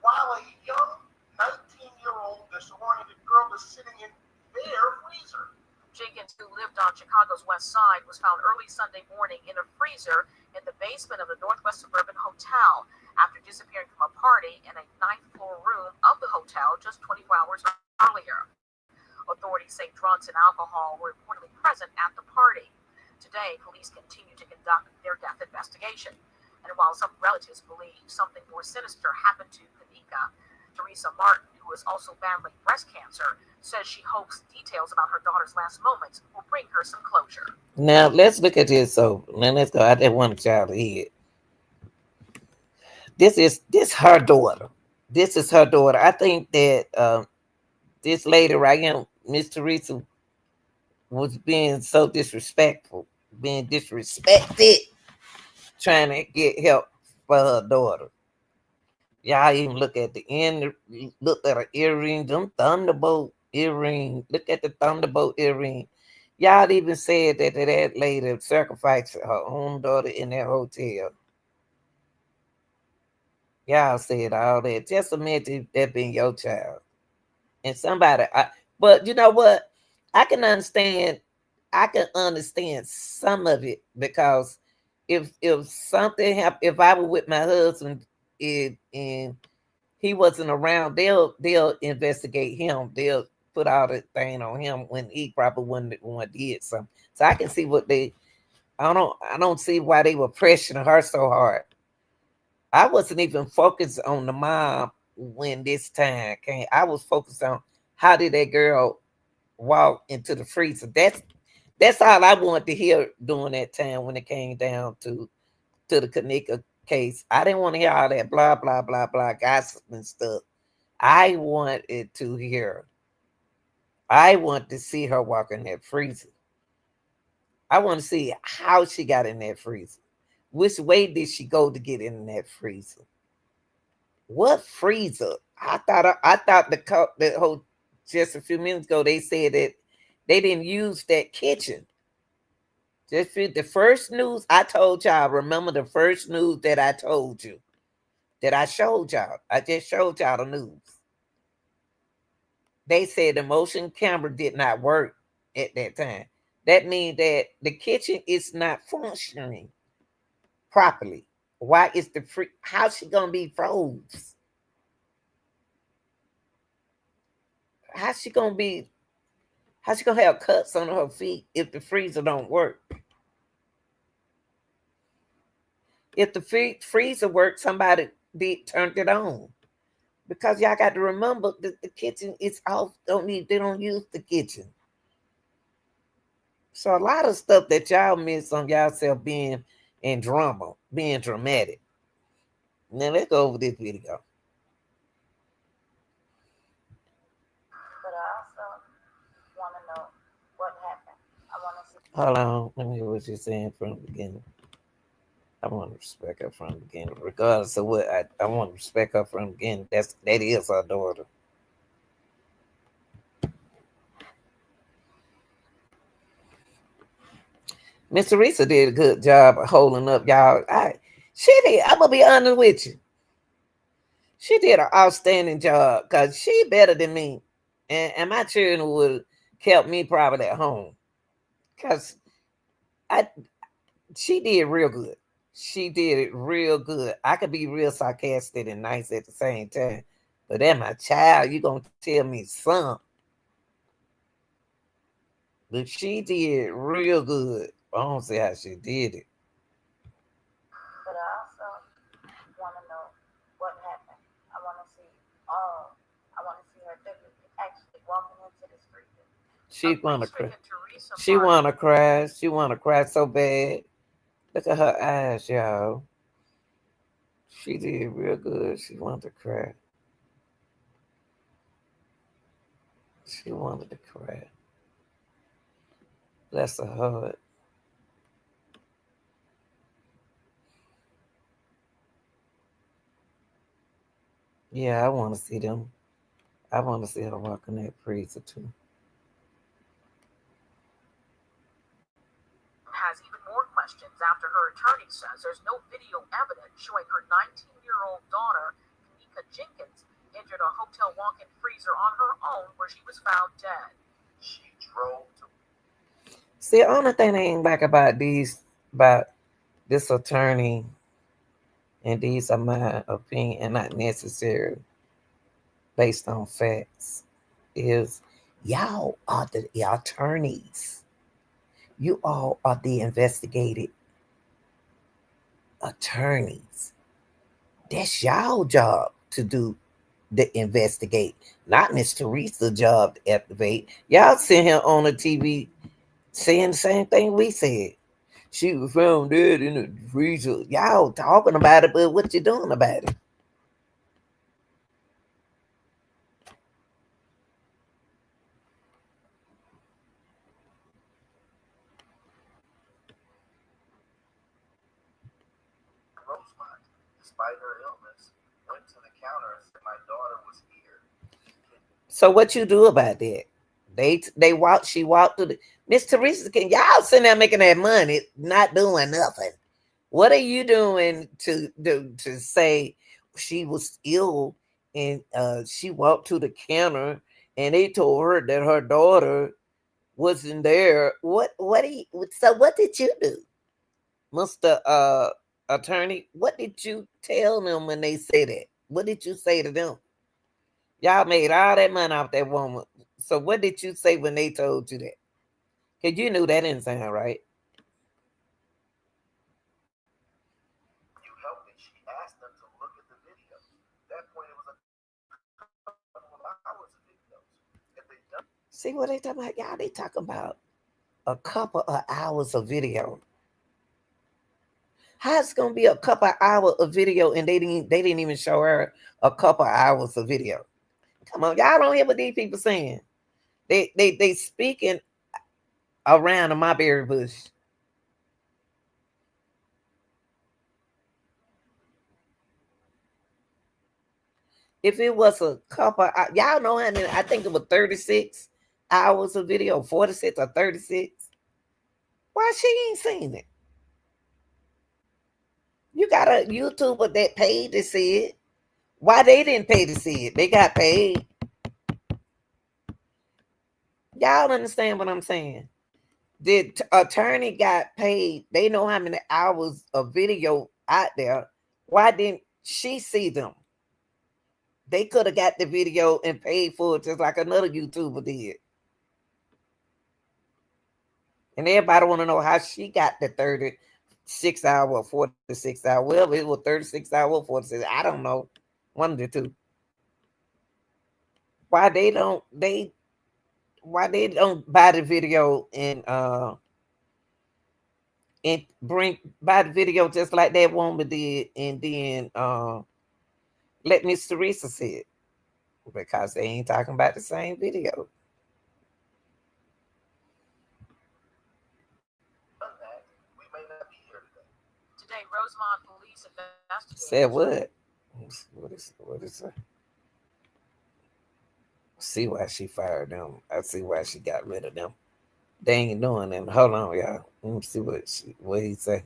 While a young 19-year-old disoriented girl is sitting in their freezer. Jenkins, who lived on Chicago's west side, was found early Sunday morning in a freezer in the basement of the Northwest Suburban Hotel after disappearing from a party in a ninth-floor room of the hotel just 24 hours earlier. Authorities say drugs and alcohol were reportedly present at the party. Today, police continue to conduct their death investigation. And while some relatives believe something more sinister happened to Kenneka, Teresa Martin, who is also battling breast cancer, says she hopes details about her daughter's last moments will bring her some closure. Now let's look at this. So now let's go. I just want a child ahead. This her daughter. This is her daughter. I think that this lady right here, Miss Teresa, was being so disrespectful, being disrespected, trying to get help for her daughter. Y'all even look at the end, look at her earring, them Thunderbolt earring. Look at the Thunderbolt earring. Y'all even said that lady sacrificed her own daughter in that hotel. Y'all said all that. Just imagine that being your child. And somebody, but you know what? I can understand some of it, because if something happened, if I were with my husband and he wasn't around, they'll investigate him. They'll put all the thing on him when he probably wouldn't want to did something. So I can see I don't see why they were pressuring her so hard. I wasn't even focused on the mom when this time came. I was focused on how did that girl walk into the freezer. That's all I wanted to hear during that time when it came down to the Kenneka case. I didn't want to hear all that blah blah blah blah gossip and stuff. I wanted to hear. I want to see her walk in that freezer. I want to see how she got in that freezer. Which way did she go to get in that freezer? What freezer? I thought the whole just a few minutes ago they said that they didn't use that kitchen. Just the first news I told y'all. Remember the first news that I told you, that I showed y'all. I just showed y'all the news. They said the motion camera did not work at that time. That means that the kitchen is not functioning properly. Why is how's she gonna be froze? How's she gonna have cuts on her feet if the freezer don't work? If the freezer worked, somebody turned it on. Because y'all got to remember that the kitchen is off. They don't use the kitchen. So a lot of stuff that y'all miss on y'allself being in drama, being dramatic. Now let's go over this video. But I also want to know what happened. I want to see. Hold on. Let me hear what you're saying from the beginning. I want to respect her from the beginning. Regardless of what, I want to respect her from the beginning. That is her daughter. Miss Teresa did a good job of holding up, y'all. She did. I'm going to be honest with you. She did an outstanding job because she better than me. And my children would have kept me probably at home. Because She did real good. She did it real good. I could be real sarcastic and nice at the same time. But that my child, you gonna tell me some. But she did real good. I don't see how she did it. But I also want to know what happened. I want to see all. I want to see her actually walking into this freezer. She wanna Police cry. taken Teresa She Martin. wanna cry. She wanna cry so bad. Look at her eyes, y'all. She did real good. She wanted to cry. She wanted to cry. Bless her heart. Yeah, I want to see them. I want to see her walking that freezer too. Has even more questions after her attorney says there's no video evidence showing her 19-year-old daughter, Kenneka Jenkins, entered a hotel walk-in freezer on her own where she was found dead. She drove to. See, the only thing I ain't like about this attorney, and these are my opinion and not necessary based on facts, is y'all are the attorneys. You all are the investigated attorneys. That's y'all job to do the investigate, not Miss Teresa's job to activate. Y'all sit here on the TV saying the same thing we said. She was found dead in the freezer. Y'all talking about it, but what you doing about it? Rosemont, despite her illness, went to the counter and said, "My daughter was here." So what you do about that? They walked. She walked through the Miss Teresa. Can y'all sitting there making that money, not doing nothing? What are you doing to do to say she was ill and she walked to the counter and they told her that her daughter wasn't there? What do you, so what did you do, Mr. Attorney? What did you tell them when they said that? What did you say to them? Y'all made all that money off that woman. So what did you say when they told you that? Because you knew that didn't sound right. You help me. She asked them to look at the videos. At that point, it was a couple of hours of videos. If they done, See what they talking about? Y'all, they talking about a couple of hours of video. How it's gonna be a couple of hours of video and they didn't even show her a couple of hours of video? Come on, y'all don't hear what these people saying. They speaking around the mulberry bush. If it was a couple, y'all know how many? I think it was 36 hours of video, 46 or 36. Why she ain't seen it? You got a YouTuber that paid to see it. Why they didn't pay to see it? They got paid. Y'all understand what I'm saying? The attorney got paid. They know how many hours of video out there. Why didn't she see them? They could have got the video and paid for it just like another YouTuber did. And everybody want to know how she got the 36 hour, 46 hour. Well, it was 36 hour, 46. I don't know. One of the two. Why they don't buy the video and bring buy the video just like that woman did and then let Miss Teresa see it? Because they ain't talking about the same video. that, we may not be here today. Today, Rosemont police Said investigators. what? What is that? See why she fired them. I see why she got rid of them. They ain't doing them. Hold on, y'all. Let me see what he say.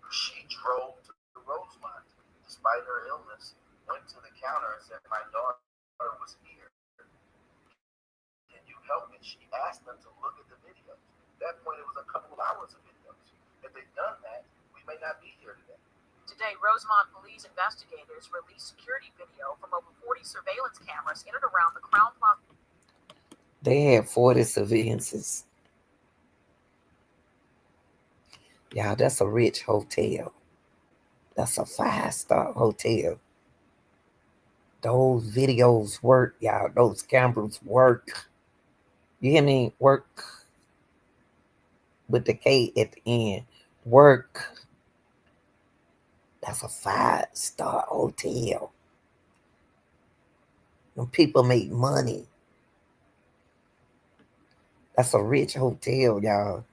She drove to Rosemont, despite her illness, went to the counter and said, "My daughter was here. Can you help me?" She asked them to look at the videos. At that point, it was a couple of hours of may not be here today. Today, Rosemont police investigators released security video from over 40 surveillance cameras in and around the Crown Plaza. They had 40 surveillances. Y'all, that's a rich hotel. That's a 5-star hotel. Those videos work, y'all. Those cameras work. You hear me? Work. With the K at the end. Work. That's a 5-star hotel. When people make money. That's a rich hotel, y'all.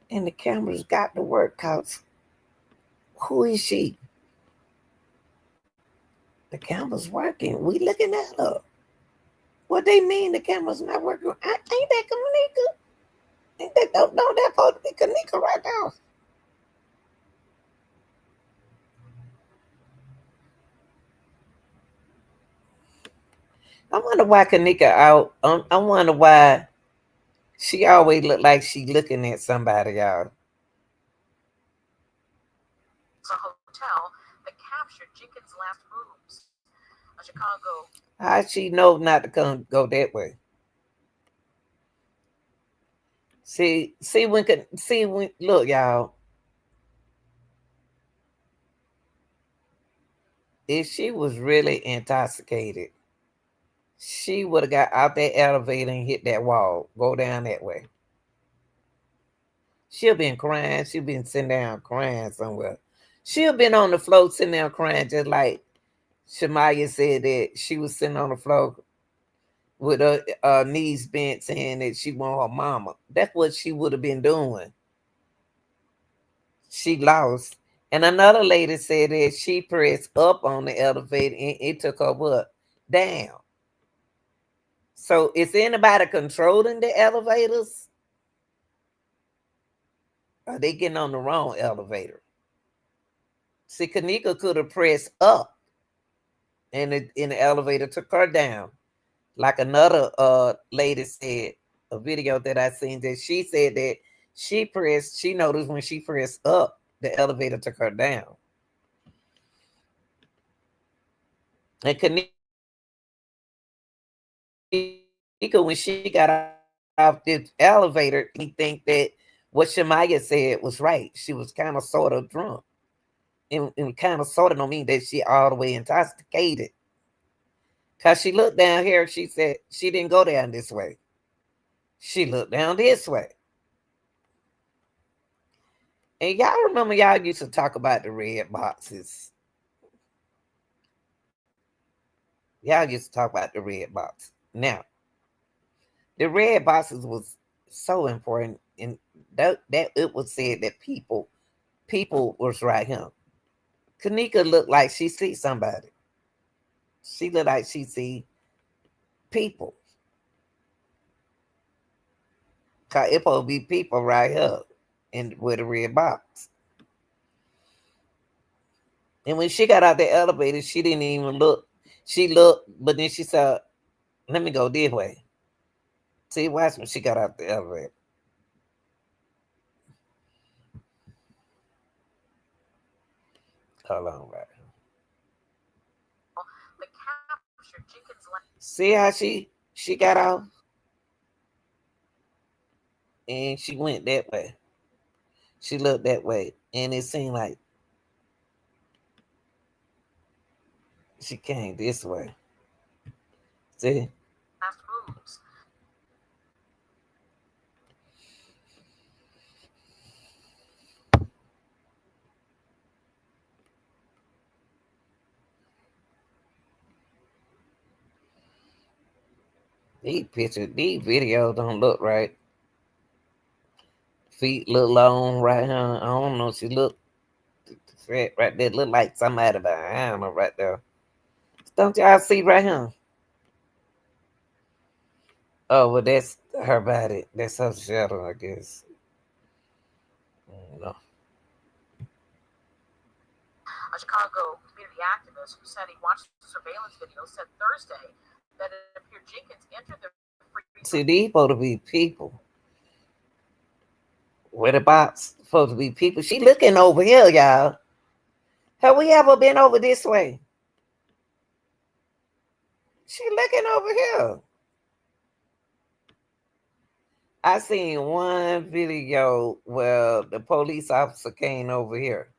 And the cameras got to work, cause who is she? The camera's working. We looking at her. What they mean the camera's not working? Ain't that Kenneka? Ain't that no? That supposed to be Kenneka right now. I wonder why Kenneka out. I wonder why she always look like she looking at somebody, y'all. It's a hotel that captured Jenkins' last moves. A Chicago. How she know not to go that way? See when look, y'all. If she was really intoxicated, she would have got out that elevator and hit that wall. Go down that way. She'll been crying. She'll been sitting down crying somewhere. She'll been on the floor sitting down crying, just like Shamaya said that she was sitting on the floor with her knees bent, saying that she want her mama. That's what she would have been doing. She lost. And another lady said that she pressed up on the elevator and it took her what? Down. So is anybody controlling the elevators? Are they getting on the wrong elevator? See, Kenneka could have pressed up and the elevator took her down. Like another lady said, a video that I seen, that she said that she noticed when she pressed up, the elevator took her down. And Kenneka, when she got off the elevator, he think that what Shamaya said was right. She was kind of sort of drunk. And kind of sort of don't mean that she all the way intoxicated. Because she looked down here, she said she didn't go down this way. She looked down this way. And y'all remember y'all used to talk about the red boxes. Y'all used to talk about the red box. Now, the red boxes was so important, and that it was said that people was right here. Kenneka looked like she see somebody. She looked like she see people. Cause it supposed to be people right here and with a red box. And when she got out the elevator, she didn't even look. She looked, but then she said, let me go this way. See, watch when she got out the elevator. Hold on, right. See how she got out? And she went that way. She looked that way. And it seemed like she came this way. See? These pictures, these videos don't look right. Feet look long right here. I don't know. She look fat right there. Look like somebody behind her right there. Don't y'all see right here? Oh, well, that's her body. That's her shadow, I guess. I don't know. A Chicago community activist who said he watched the surveillance video said Thursday that it appeared Jenkins entered the freezer. See, these supposed to be people. Where the box supposed to be people. She looking over here, y'all. Have we ever been over this way? She looking over here. I seen one video where the police officer came over here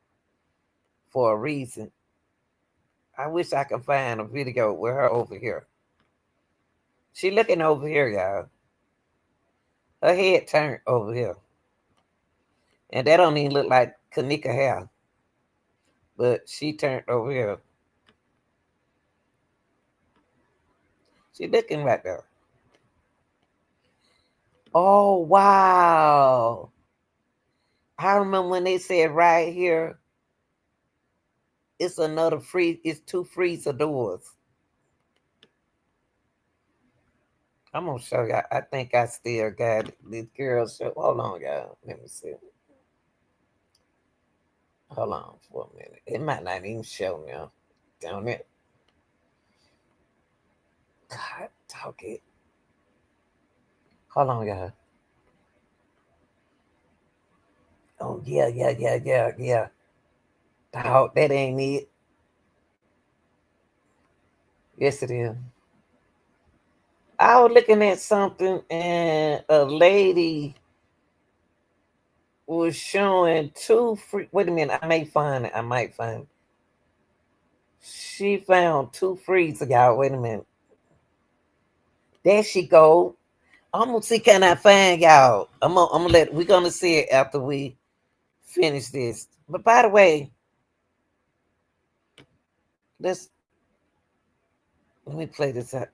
for a reason. I wish I could find a video with her over here. She looking over here, y'all. Her head turned over here. And that don't even look like Kenneka hair. But she turned over here. She looking right there. Oh, wow. I remember when they said right here, it's it's 2 freezer doors. I'm going to show y'all. I think I still got this girl show. Hold on, y'all. Let me see. Hold on for a minute. It might not even show me. Down it. God, talk it. Hold on, y'all. Oh, yeah. Dog, that ain't it. Yes, it is. I was looking at something and a lady was showing 2 free. Wait a minute, I might find it. She found 2 freezer, y'all. Wait a minute. There she go. I'm gonna see, can I find y'all? We're gonna see it after we finish this. But by the way, let me play this out.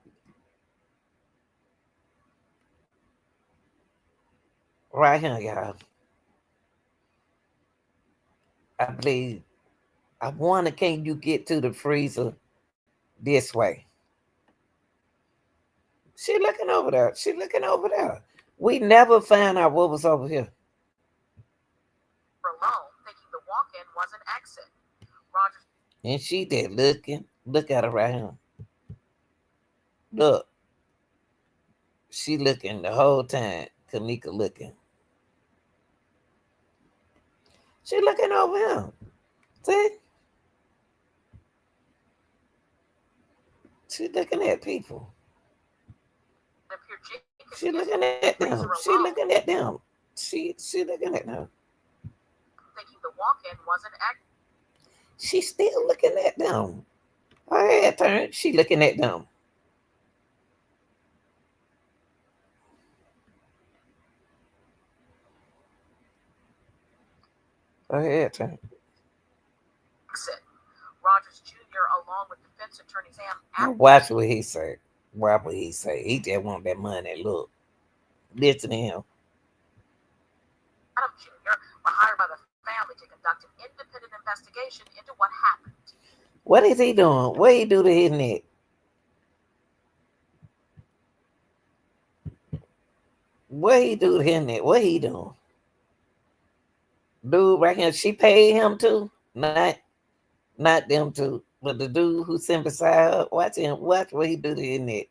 Right here, y'all. I believe I wonder, can you get to the freezer this way? She looking over there. We never found out what was over here. Alone, thinking the walk-in was an exit. Rogers. And she did looking. Look at her right here. Look. She looking the whole time. Kenneka looking. She looking over here. See? She looking at people. She looking at them. She looking at them. She looking at them. Thinking the walk-in was an exit. She still looking at them. Her head turned. She looking at them. Her head turned. Exit. Rogers Jr. along with defense attorney Sam. Watch what he say. Watch what he say. He just want that money. Look. Listen to him. Adam Jr. were hired by the family to conduct an independent investigation into what happened. What is he doing? What he do to his neck? What he do to his neck? What he doing? Dude right here, she paid him too? Not them two, but the dude who sitting beside her. Watch him. Watch what he do to his neck.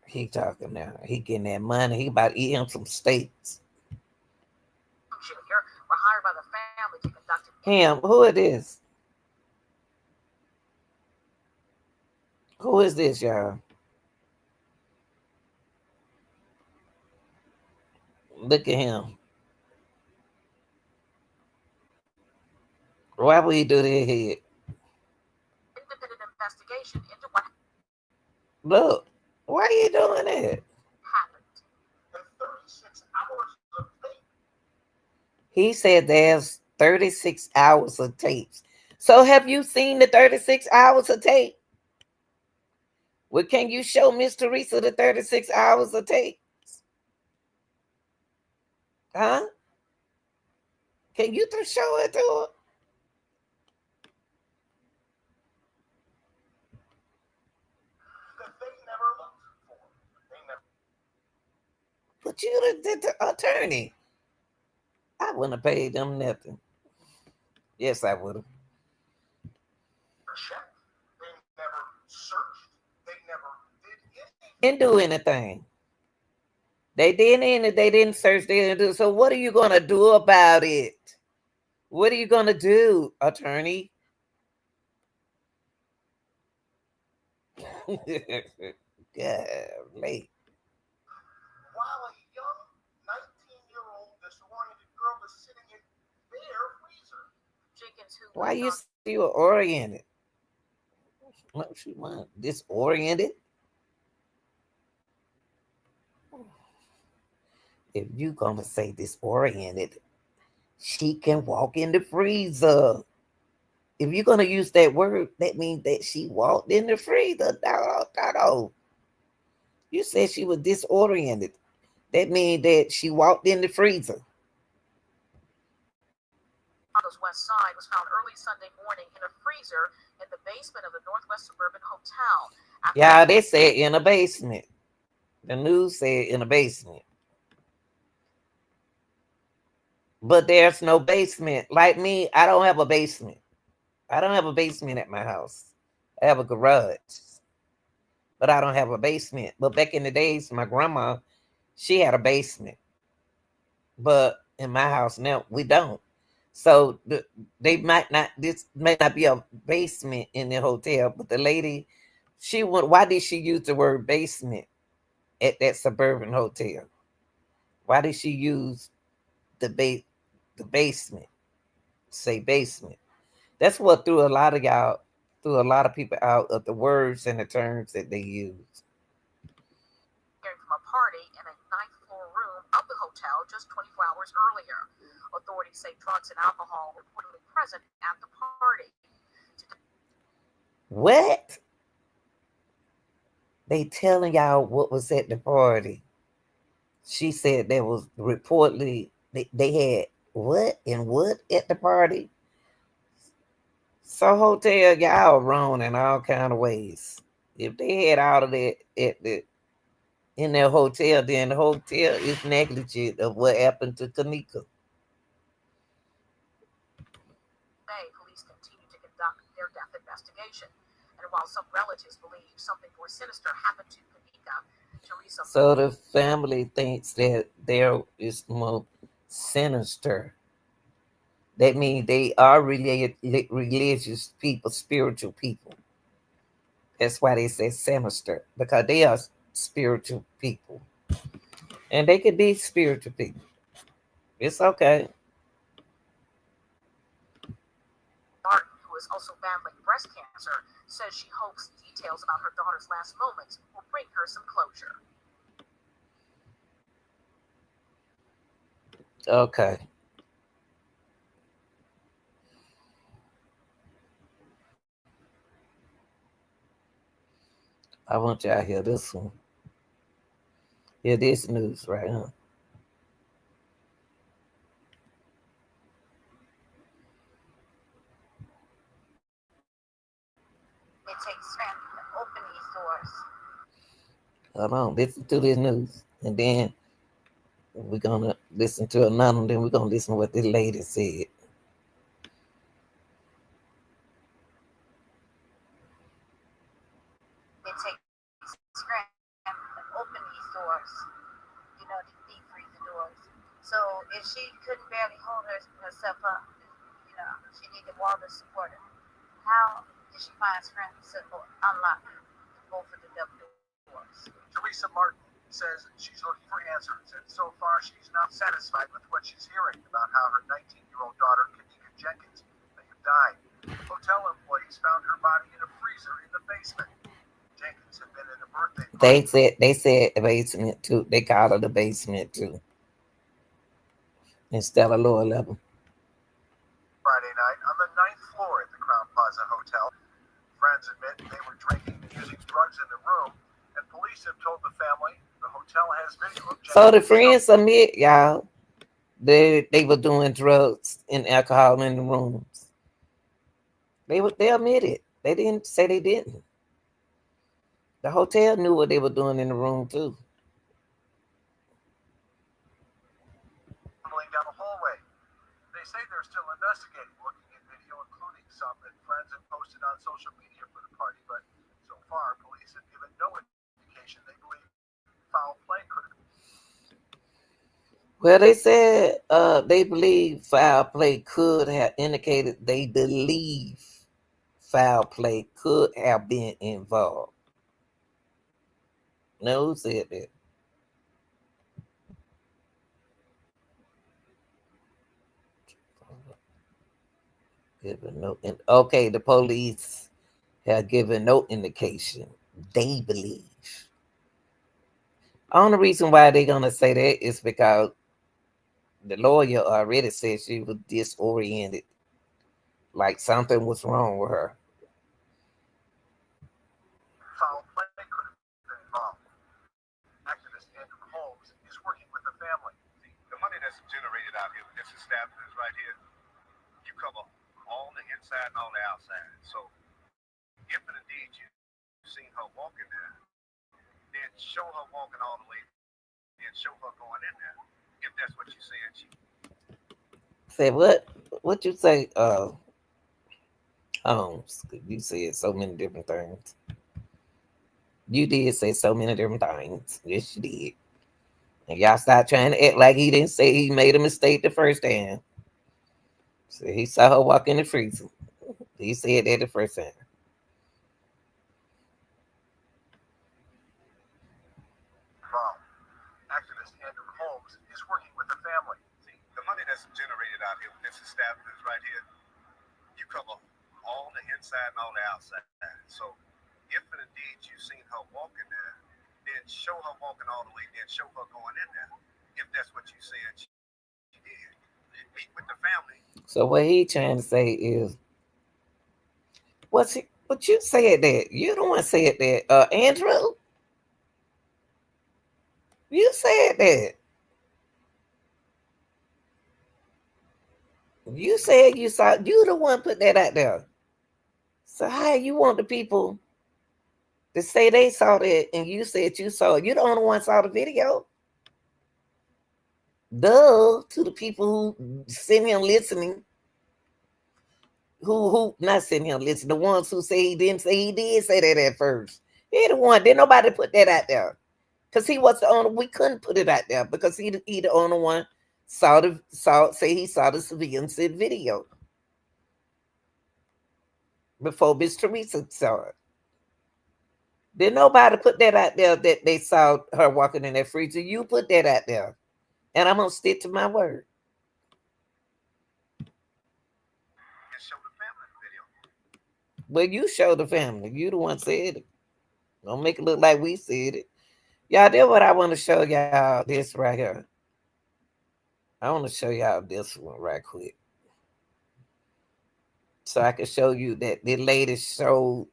He talking now. He getting that money. He about to eat him some steaks. Jr. were hired by the family to conduct him. Who it is? Who is this, y'all? Look at him. Why would he do that head? Independent investigation into what Look, why are you doing that? happened. And 36 hours of tape. He said there's 36 hours of tapes. So have you seen the 36 hours of tape? Well, can you show Miss Teresa the 36 hours of tape? Huh? Can you show it to her? That they never looked for. They never. But you the attorney. I wouldn't have paid them nothing. Yes, I would have. Checked. They never searched. They never did anything. Didn't do anything. They didn't search. They didn't do. So what are you gonna do about it? What are you gonna do, attorney? Golly. While a young 19-year-old disoriented girl is sitting in their freezer. Jenkins, who Why was you on say you were oriented? What she want? Disoriented? If you gonna say disoriented, she can walk in the freezer. If you're gonna use that word, that means that she walked in the freezer. No. You said she was disoriented. That means that she walked in the freezer. Chicago's West Side was found early Sunday morning in a freezer in the basement of the Northwest Suburban Hotel. Yeah, they said in a basement. The news said in a basement. But there's no basement. Like me, I don't have a basement. I don't have a basement at my house. I have a garage. But I don't have a basement. But back in the days, my grandma, she had a basement. But in my house now, we don't. So they might not. This may not be a basement in the hotel. But the lady, she went. Why did she use the word basement at that suburban hotel? Why did she use the basement? Say basement. That's what threw a lot of y'all, threw a lot of people out of the words and the terms that they use. From a party in a ninth floor room of the hotel just 24 hours earlier. Authorities say drugs and alcohol were reportedly present at the party. What? They telling y'all what was at the party. She said there was reportedly they had what and what at the party. So hotel y'all wrong in all kind of ways. If they had all of that at the in their hotel, then the hotel is negligent of what happened to Kenneka. Police continue to conduct their death investigation. And while some relatives believe something more sinister happened to Kenneka, Teresa. So the family thinks that there is more sinister. That means they are religious people, spiritual people. That's why they say sinister, because they are spiritual people. And they could be spiritual people. It's okay. Martin, who is also battling breast cancer, says she hopes details about her daughter's last moments will bring her some closure. Okay. I want y'all to hear this one. Hear this news right here. It takes strength to open these doors. Hold on, listen to this news. And then we're going to listen to another one. Then we're going to listen to what this lady said. It takes strength to open these doors. You know, the deep freezer doors. So if she couldn't barely hold herself up, you know, she needed water to support her. How did she find strength to unlock both of the double doors? Teresa Martin says she's looking for answers, and so far she's not satisfied with what she's hearing about how her 19-year-old daughter, Kenneka Jenkins, may have died. Hotel employees found her body in a freezer in the basement. Jenkins had been in a birthday party. They said the basement too. They called it the basement too. Instead of lower level. Friday night on the 9th floor at the Crown Plaza Hotel. Friends admit they were drinking and using drugs in the room, and police have told the family the hotel has video of Jenkins. So the friends admit, y'all, they were doing drugs and alcohol in the rooms. They admit it. They didn't say they didn't. The hotel knew what they were doing in the room too. Down the hallway. They say they're still investigating, looking at some that friends have posted on social media for the party, but so far, police have given no indication they believe foul play could have. Well, they said they believe foul play could have indicated they believe foul play could have been involved. No, who said that? Okay, the police have given no indication they believe. Only reason why they're gonna say that is because the lawyer already said she was disoriented, like something was wrong with her. Foul play could have been involved. Activist Andrew Holmes is working with the family. The money that's generated out here with this establishment right here, you cover all the inside and all the outside. So if indeed you've seen her walking there, then show her walking all the way, then show her going in there. If that's what you said, Say what? What you say? Holmes, you said so many different things. You did say so many different things. Yes, you did. And y'all stop trying to act like he didn't say he made a mistake the first time. So he saw her walk in the freezer. He said that the first time. activist Andrew Holmes is working with the family. See, the money that's generated out here with this establishment right here, you cover all the inside and all the outside. So if indeed you've seen her walking there, then show her walking all the way, then show her going in there. If that's what you said she did. Meet with the family. So what he trying to say is, what you said that? You the one said that, Andrew. You said that. You said you saw. You the one put that out there. So how you want the people to say they saw that, and you said you saw it? You the only one saw the video. Duh, to the people who sitting here listening, who not sitting here listening, the ones who say he didn't say he did say that at first. He the one. Didn't nobody put that out there. Because he was the only, we couldn't put it out there because he the only one say he saw the civilian video before Miss Teresa saw it. Did nobody put that out there that they saw her walking in that freezer? You put that out there. And I'm gonna stick to my word. Show the family the video. Well, you show the family. You the one said it. Don't make it look like we said it. Y'all, that's what I want to show y'all this right here. I want to show y'all this one right quick. So I can show you that the lady showed,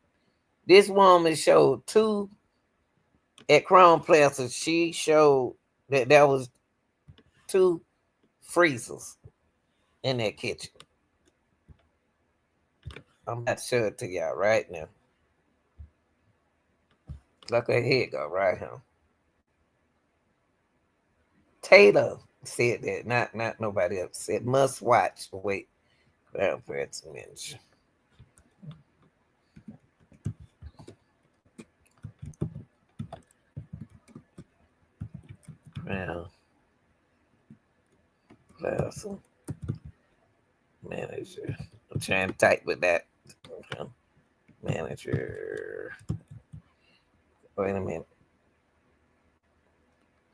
this woman showed two at Crown Plaza. She showed that there was two freezers in that kitchen. I'm about to show it to y'all right now. Look at here, go right here. Taylor said that, not nobody else. Said must watch. Wait, grandparents mention. Well, Plaza manager. I'm trying to type with that. Manager. Wait a minute.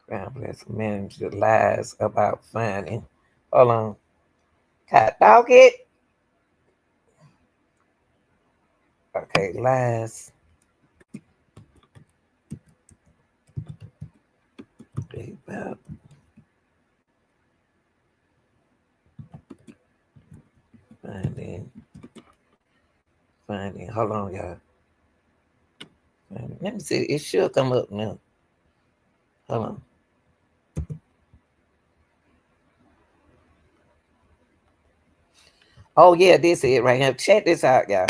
Crown Plaza manager lies about finding. Hold on. Cat dog it. Okay, lies. About finding. Hold on, y'all. Let me see. It should come up now. Hold on. Oh yeah, this is it right here. Check this out, y'all.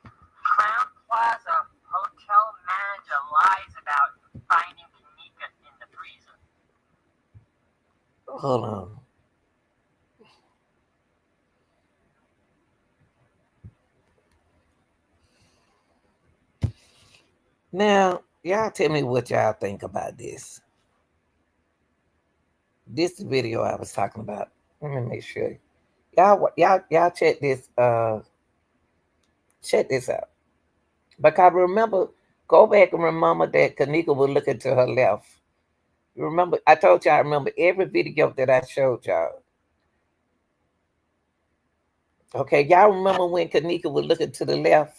Crown Plaza hotel manager lies about finding Kenneka in the freezer. Hold on. Now, y'all tell me what y'all think about this. This video I was talking about. Let me make sure. Y'all check this out. Because remember, go back and remember that Kenneka was looking to her left. You remember, I told y'all, I remember every video that I showed y'all. Okay, y'all remember when Kenneka was looking to the left?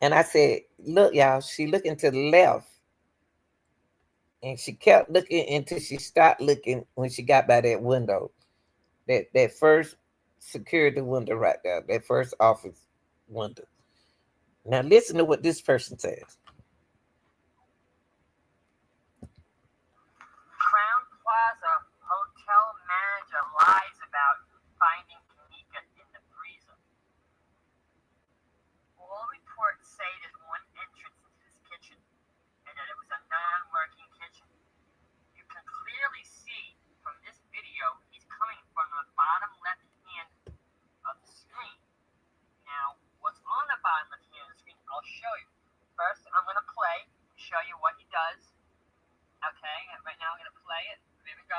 And I said, look, y'all, she looking to the left. And she kept looking until she stopped looking when she got by that window. That first security window right there, that first office window. Now listen to what this person says. Crown Plaza hotel manager lies about finding Kenneka in the freezer. All reports say there's one entrance to this kitchen and that it was a non-working kitchen. You can clearly see from this video he's coming from the bottom left hand of the screen. Now, what's on the bottom left hand of the screen, I'll show you. First, I'm going to play, show you what he does. Okay, right now I'm going to play it. Here we go.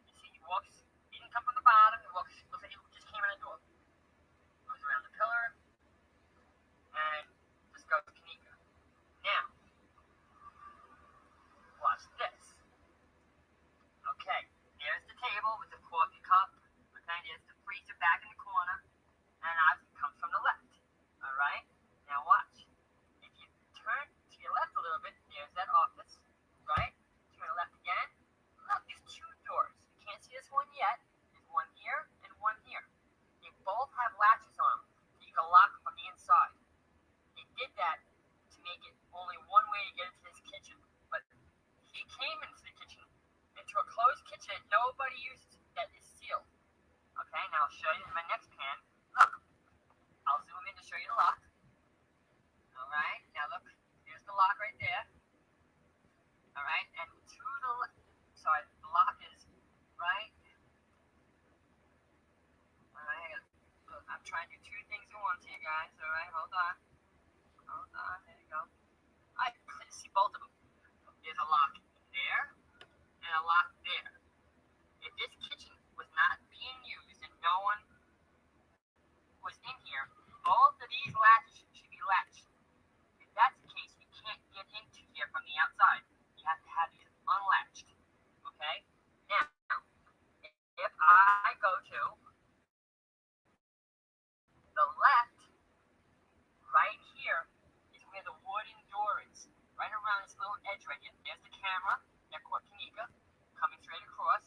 You see, he walks, he didn't come from the bottom, he walks, looks like he just came in the door. Goes around the pillar, and just goes to Kenneka. Now, watch this. Okay, there's the table with the coffee cup. Okay, there's the freezer back in the corner, and it comes from the left. All right, now watch. If you turn to your left a little bit, there's that office. Right? Turn left again. Look, there's two doors. You can't see this one yet. There's one here and one here. They both have latches on them, so you can lock them from the inside. They did that to make it only one way to get into this kitchen. But he came into the kitchen, into a closed kitchen that nobody uses, that is sealed. Okay, now I'll show you in my next pan. Look, I'll zoom in to show you the lock. Alright, now look, here's the lock right there. Alright, and to the left, sorry, the lock is right. Alright, look, I'm trying to do two things at once here, guys. Alright, hold on. Hold on, there you go. I can see both of them. There's a lock there and a lock there. If this kitchen was not being used and no one was in here, both of these latches should be latched. If that's the case, we can't get into here from the outside. You have to have these unlatched. Okay? Now, if I go to the left, right here is where the wooden door is. Right around this little edge right here. There's the camera. That caught Kenneka coming straight across.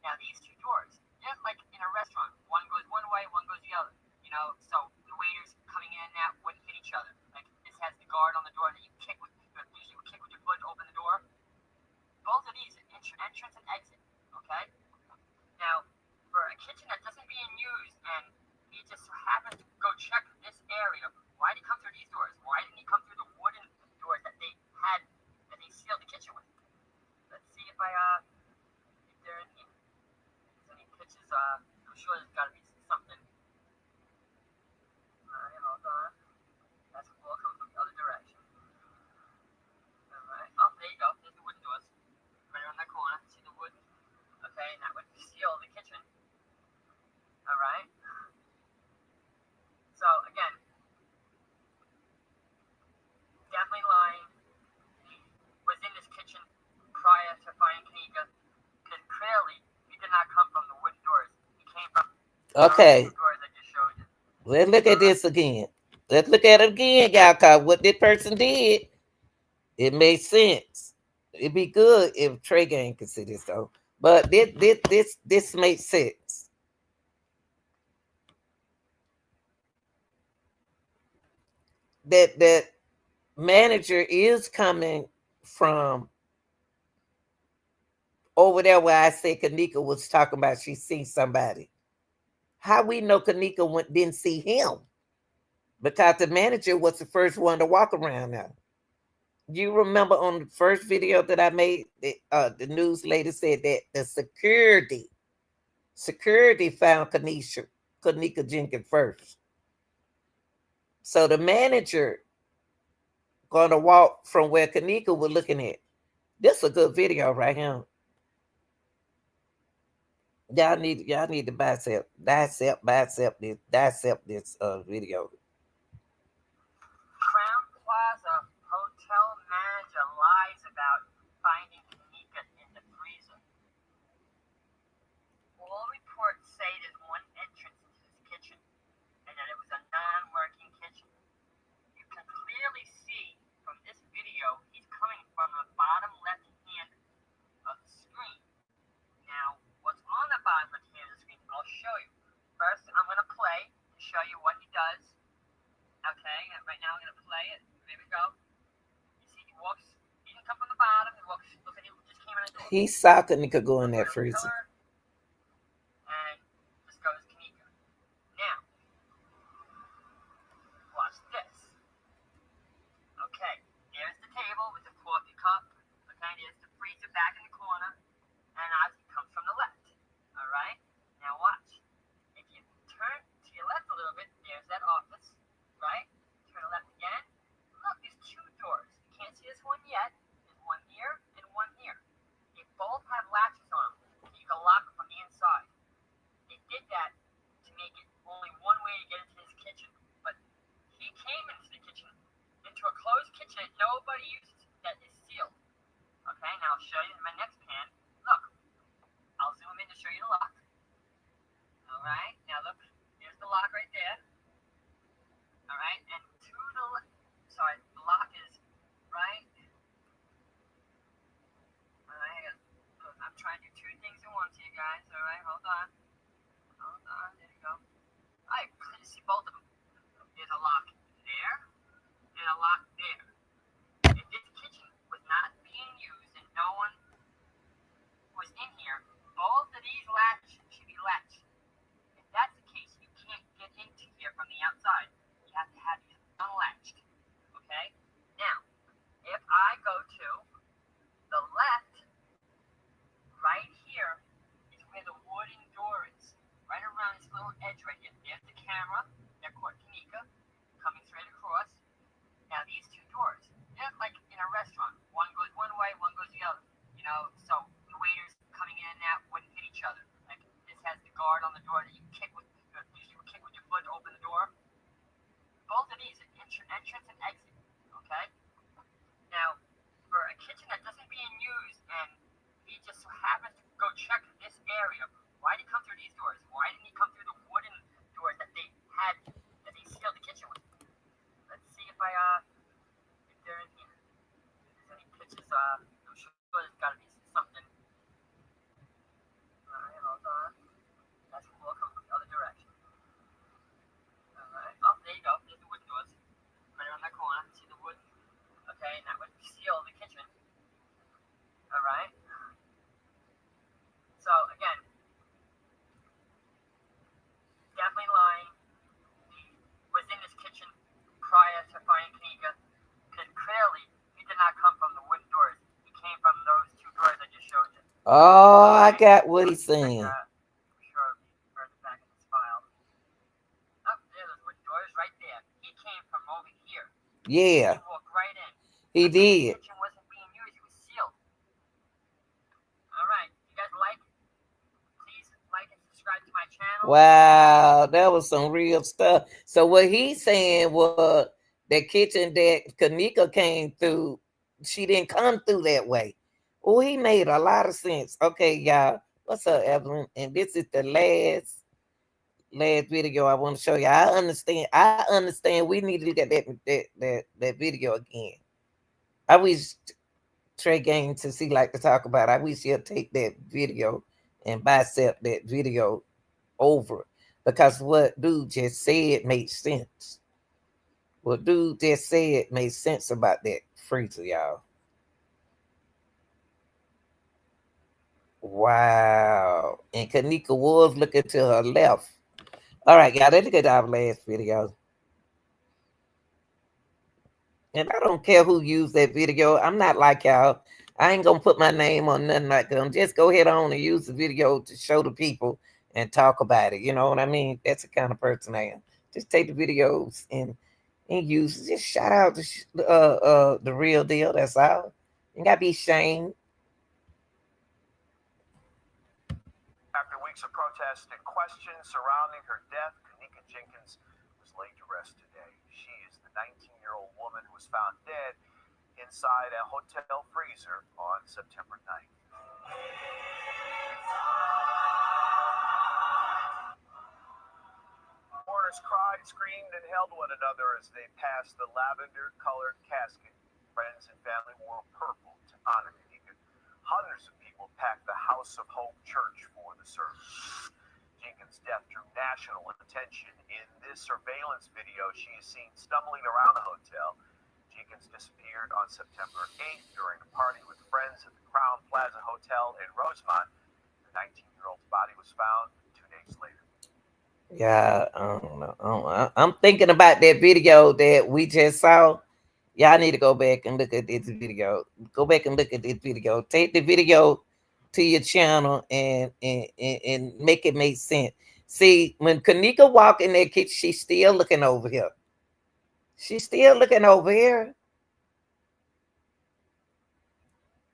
Now these two doors, they're like in a restaurant. One goes one way, one goes the other. You know, so the waiters coming in and out wouldn't hit each other. Like this has the guard on the door that you kick with, usually you kick with your foot to open the door. Both of these are entrance and exit. Okay. Now, for a kitchen that doesn't being used and he just happened to go check this area, why did he come through these doors? Why didn't he come through the wooden doors that they had, that they sealed the kitchen with? Let's see if there are any pictures. I'm sure there's got to be something. Alright, hold on. That's all coming from the other direction. Alright. Oh, there you go. There's the wooden doors. Right around that corner. See the wood? Okay, and that would seal the kitchen. Alright. So, again, definitely lying. He was in this kitchen prior to finding Kenneka, because clearly he did not come from the wooden doors. He came from Okay. the doors I just showed you. Let's look at this again. Let's look at it again, y'all, because what this person did, it made sense. It'd be good if Trey Gang could see this though. But this makes sense. That manager is coming from over there where I said Kenneka was talking about she seen somebody. How we know Kenneka didn't see him? Because the manager was the first one to walk around now. You remember on the first video that I made, the news lady said that the security found Kenneka Jenkins first. So the manager going to walk from where Kenneka was looking at. This is a good video right here. Y'all need to dissect this video. Crown Plaza hotel manager lies about finding Kenneka in the freezer. All reports say there's one entrance into this kitchen, and that it was a non-working kitchen. You can clearly see from this video he's coming from the bottom left hand of the screen. Now, what's on the bottom left hand of the screen, I'll show you. First, I'm going to play to show you what he does. Okay, and right now I'm going to play it. Here we go. You see, he walks, he didn't come from the bottom, he walks, looks like he just came in the door. He saw Kenneka go in that freezer. And this goes Kenneka. Now, watch this. Okay, there's the table with the coffee cup. Okay, there's the freezer back in the corner. And as he comes from the left. Alright? Now watch. If you turn to your left a little bit, there's that office. Right? Turn left again. Look, there's two doors. You can't see this one yet. There's one here and one here. They both have latches on them, so you can lock them from the inside. They did that to make it only one way to get into his kitchen. But he came into the kitchen, into a closed kitchen that nobody uses, that is sealed. Okay, now I'll show you in my next pan. Look, I'll zoom in to show you the lock. Alright, now look, here's the lock right there. Alright, and to the left, sorry, the lock is right. Alright, I'm trying to do two things at once here, guys. Alright, hold on. Hold on, there you go. I couldn't see both of them. There's a lock there, and a lock there. If this kitchen was not being used and no one was in here, both of these latches should be latched. If that's the case, you can't get into here from the outside. You have to have these unlatched. Okay? Now, if I go to the left, right here is where the wooden door is. Right around this little edge right here. There's the camera that caught Kenneka coming straight across. Now these two doors, they're like in a restaurant. One goes one way, one goes the other. You know, so the waiters coming in and out wouldn't hit each other. Like this has the guard on the door that you kick with your foot to open the door. Both of these are entrance and exit. Okay? Now, for a kitchen that doesn't being used and he just so happens to go check this area, why did he come through these doors? Why didn't he come through the wooden doors that they had, that they sealed the kitchen with? Let's see if they're in here. If there's any pictures, I'm sure there's got to be something. Alright, hold on. That's cool, come from the other direction. Alright, oh, there you go. There's the wooden doors. Right around that corner. See the wood? Okay, and that would seal the kitchen. Alright. So, again, definitely lying. He was in this kitchen prior to finding Kenneka, because clearly he did not come from the wooden doors. He came from those two doors I just showed you. Oh, I got what he's saying. Sure, further back in this file. Oh, there's those wooden doors right there. He came from over here. Yeah, He walked right in. he did. The kitchen wasn't being used. It was sealed. All right. You guys like? Please like and subscribe to my channel. Wow, that was some real stuff. So what he's saying was the kitchen that Kenneka came through, she didn't come through that way. Oh, he made a lot of sense. Okay, y'all. What's up, Evelyn? And this is the last video I want to show you. I understand. We need to look at that video again. I wish Trey Gang to see like to talk about. I wish he'll take that video and bicep that video over, because what dude just said made sense. What dude just said made sense about that freezer, y'all. Wow. And Kenneka was looking to her left. All right, y'all, let's look at our last video. And I don't care who used that video. I'm not like y'all. I ain't gonna put my name on nothing like that. Just go ahead on and use the video to show the people and talk about it. You know what I mean? That's the kind of person I am. Just take the videos and and use just shout out the real deal. That's all. You gotta be shamed. After weeks of protests and questions surrounding her death, Kenneka Jenkins was laid to rest today. She is the 19-year-old woman who was found dead inside a hotel freezer on September 9th. Mourners cried, screamed, and held one another as they passed the lavender-colored casket. Friends and family wore purple to honor Kenneka. Hundreds of people packed the House of Hope Church for the service. Jenkins' death drew national attention. In this surveillance video, she is seen stumbling around the hotel. Jenkins disappeared on September 8th during a party with friends at the Crown Plaza Hotel in Rosemont. The 19-year-old's body was found 2 days later. Yeah, I don't know. I'm thinking about that video that we just saw. Y'all need to go back and look at this video. Go back and look at this video. Take the video to your channel and make it make sense. See, when Kenneka walk in that kitchen, she's still looking over here. She's still looking over here.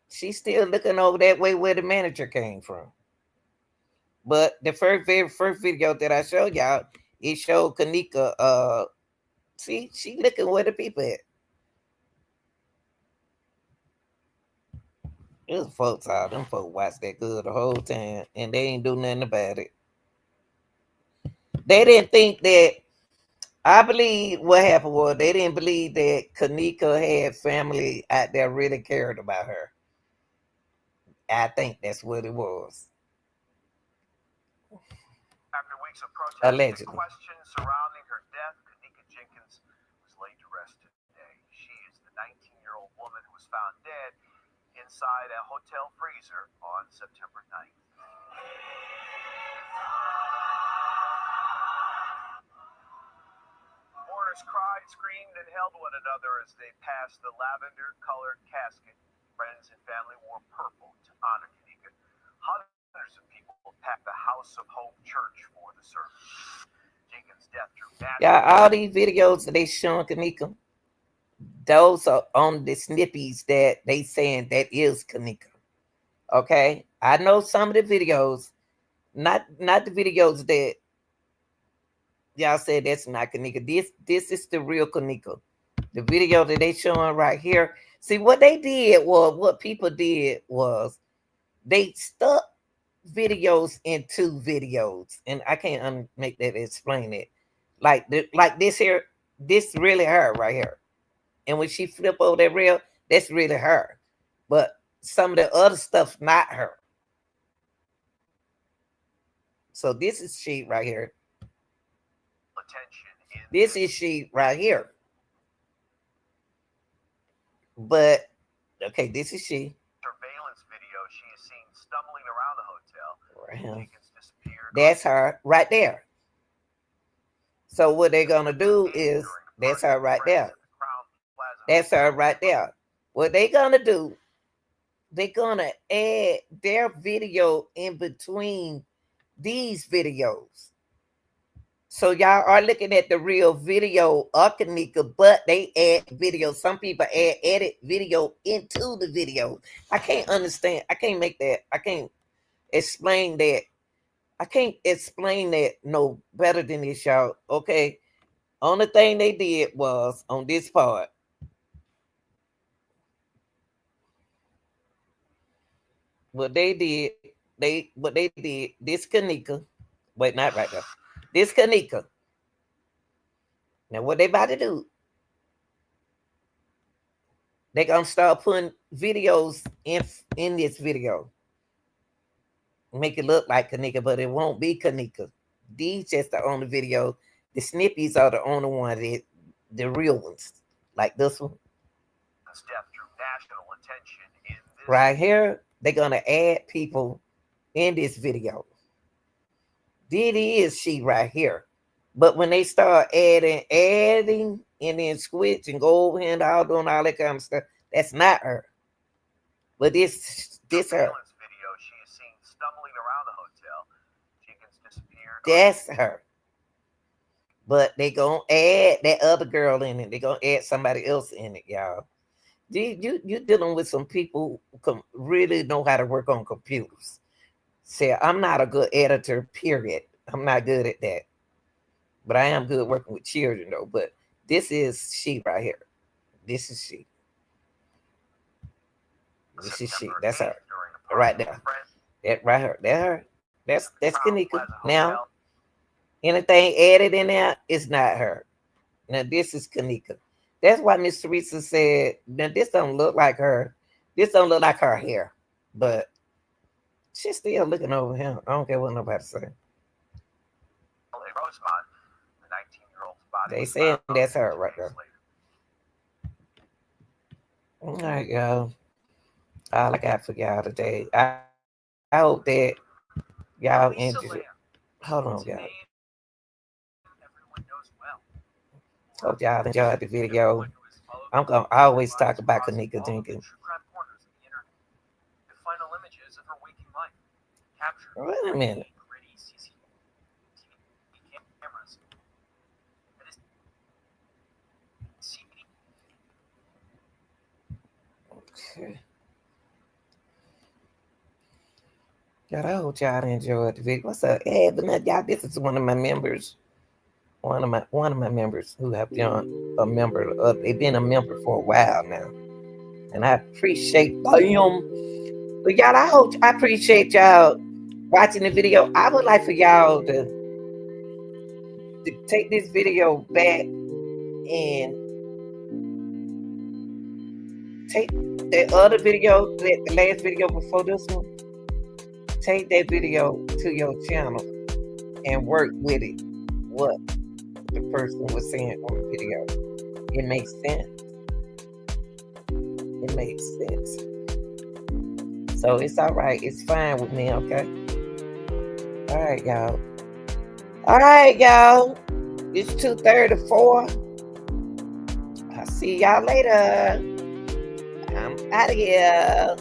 She's still looking over that way where the manager came from. But the very first video that I showed y'all, it showed Kenneka. See, she looking where the people at. There's folks out. Them folks watch that good the whole time, and they ain't do nothing about it. They didn't think that. I believe what happened was they didn't believe that Kenneka had family out there really cared about her. I think that's what it was. After weeks of protests Allegedly. and questions surrounding her death, Kenneka Jenkins was laid to rest today. She is the 19-year-old woman who was found dead inside a hotel freezer on September 9th. Mourners cried, screamed, and held one another as they passed the lavender-colored casket. Friends and family wore purple to honor Kenneka. Hundreds of people packed the House of Hope Church for the service. Jenkins' death drew national. Yeah, all these videos that they showing Kenneka, those are on the snippies that they saying that is Kenneka. Okay, I know some of the videos, not the videos that y'all said that's not Kenneka. This is the real Kenneka. The video that they showing right here. See, what they did was, what people did was they stuck videos into videos, and I can't make that explain it. Like this here, this really her right here. And when she flip over that rail, that's really her. But some of the other stuff not her. So this is she right here. This is she right here. But okay, this is she. Surveillance video, she is seen stumbling around the hotel. Jenkins disappeared. That's her right there. So what they're gonna do is that's her right there. That's her right there. What they gonna do, they're gonna add their video in between these videos. So y'all are looking at the real video of Kenneka, but they add video. Some people add edit video into the video. I can't understand. I can't make that. I can't explain that. I can't explain that no better than this, y'all. Okay. Only thing they did was on this part. What they did, this Kenneka. Wait, not right there. This Kenneka. Now what they about to do? They gonna start putting videos in this video. Make it look like Kenneka, but it won't be Kenneka. These just the only video. The snippies are the only ones, the real ones, like this one. Step drew national attention in this right here. They're gonna add people in this video. This is she right here. But when they start adding, and then switch and go over here and all doing all that kind of stuff, that's not her. But this her. Video, she is seen stumbling around the hotel. Jenkins disappeared. That's her. But they gonna add that other girl in it. They gonna add somebody else in it, y'all. You dealing with some people who really know how to work on computers. Say, I'm not a good editor, period. I'm not good at that. But I am good working with children, though. But this is she right here. This is she. This is she. That's her. Right there. That right here. That her. That's Kenneka. Now, anything added in there is not her. Now, this is Kenneka. That's why Miss Teresa said, now this don't look like her. This don't look like her hair. But she's still looking over him. I don't care what nobody say. They saying that's her right there. All right, y'all. All I got for y'all today. I hope that y'all enjoy. Hold on, y'all. Hope y'all enjoyed the video. I'm gonna always talk about Kenneka Jenkins. Wait a minute. Okay. God, I hope y'all enjoyed the video. What's up? Hey, but y'all, this is one of my members. One of my members who have been a member. They've been a member for a while now, and I appreciate them. But y'all, I appreciate y'all watching the video. I would like for y'all to take this video back and take that other video, the last video before this one. Take that video to your channel and work with it. What the person was saying on the video. It makes sense. It makes sense. So it's all right. It's fine with me, okay? All right, y'all. All right, y'all. It's 2:34. I'll see y'all later. I'm out of here.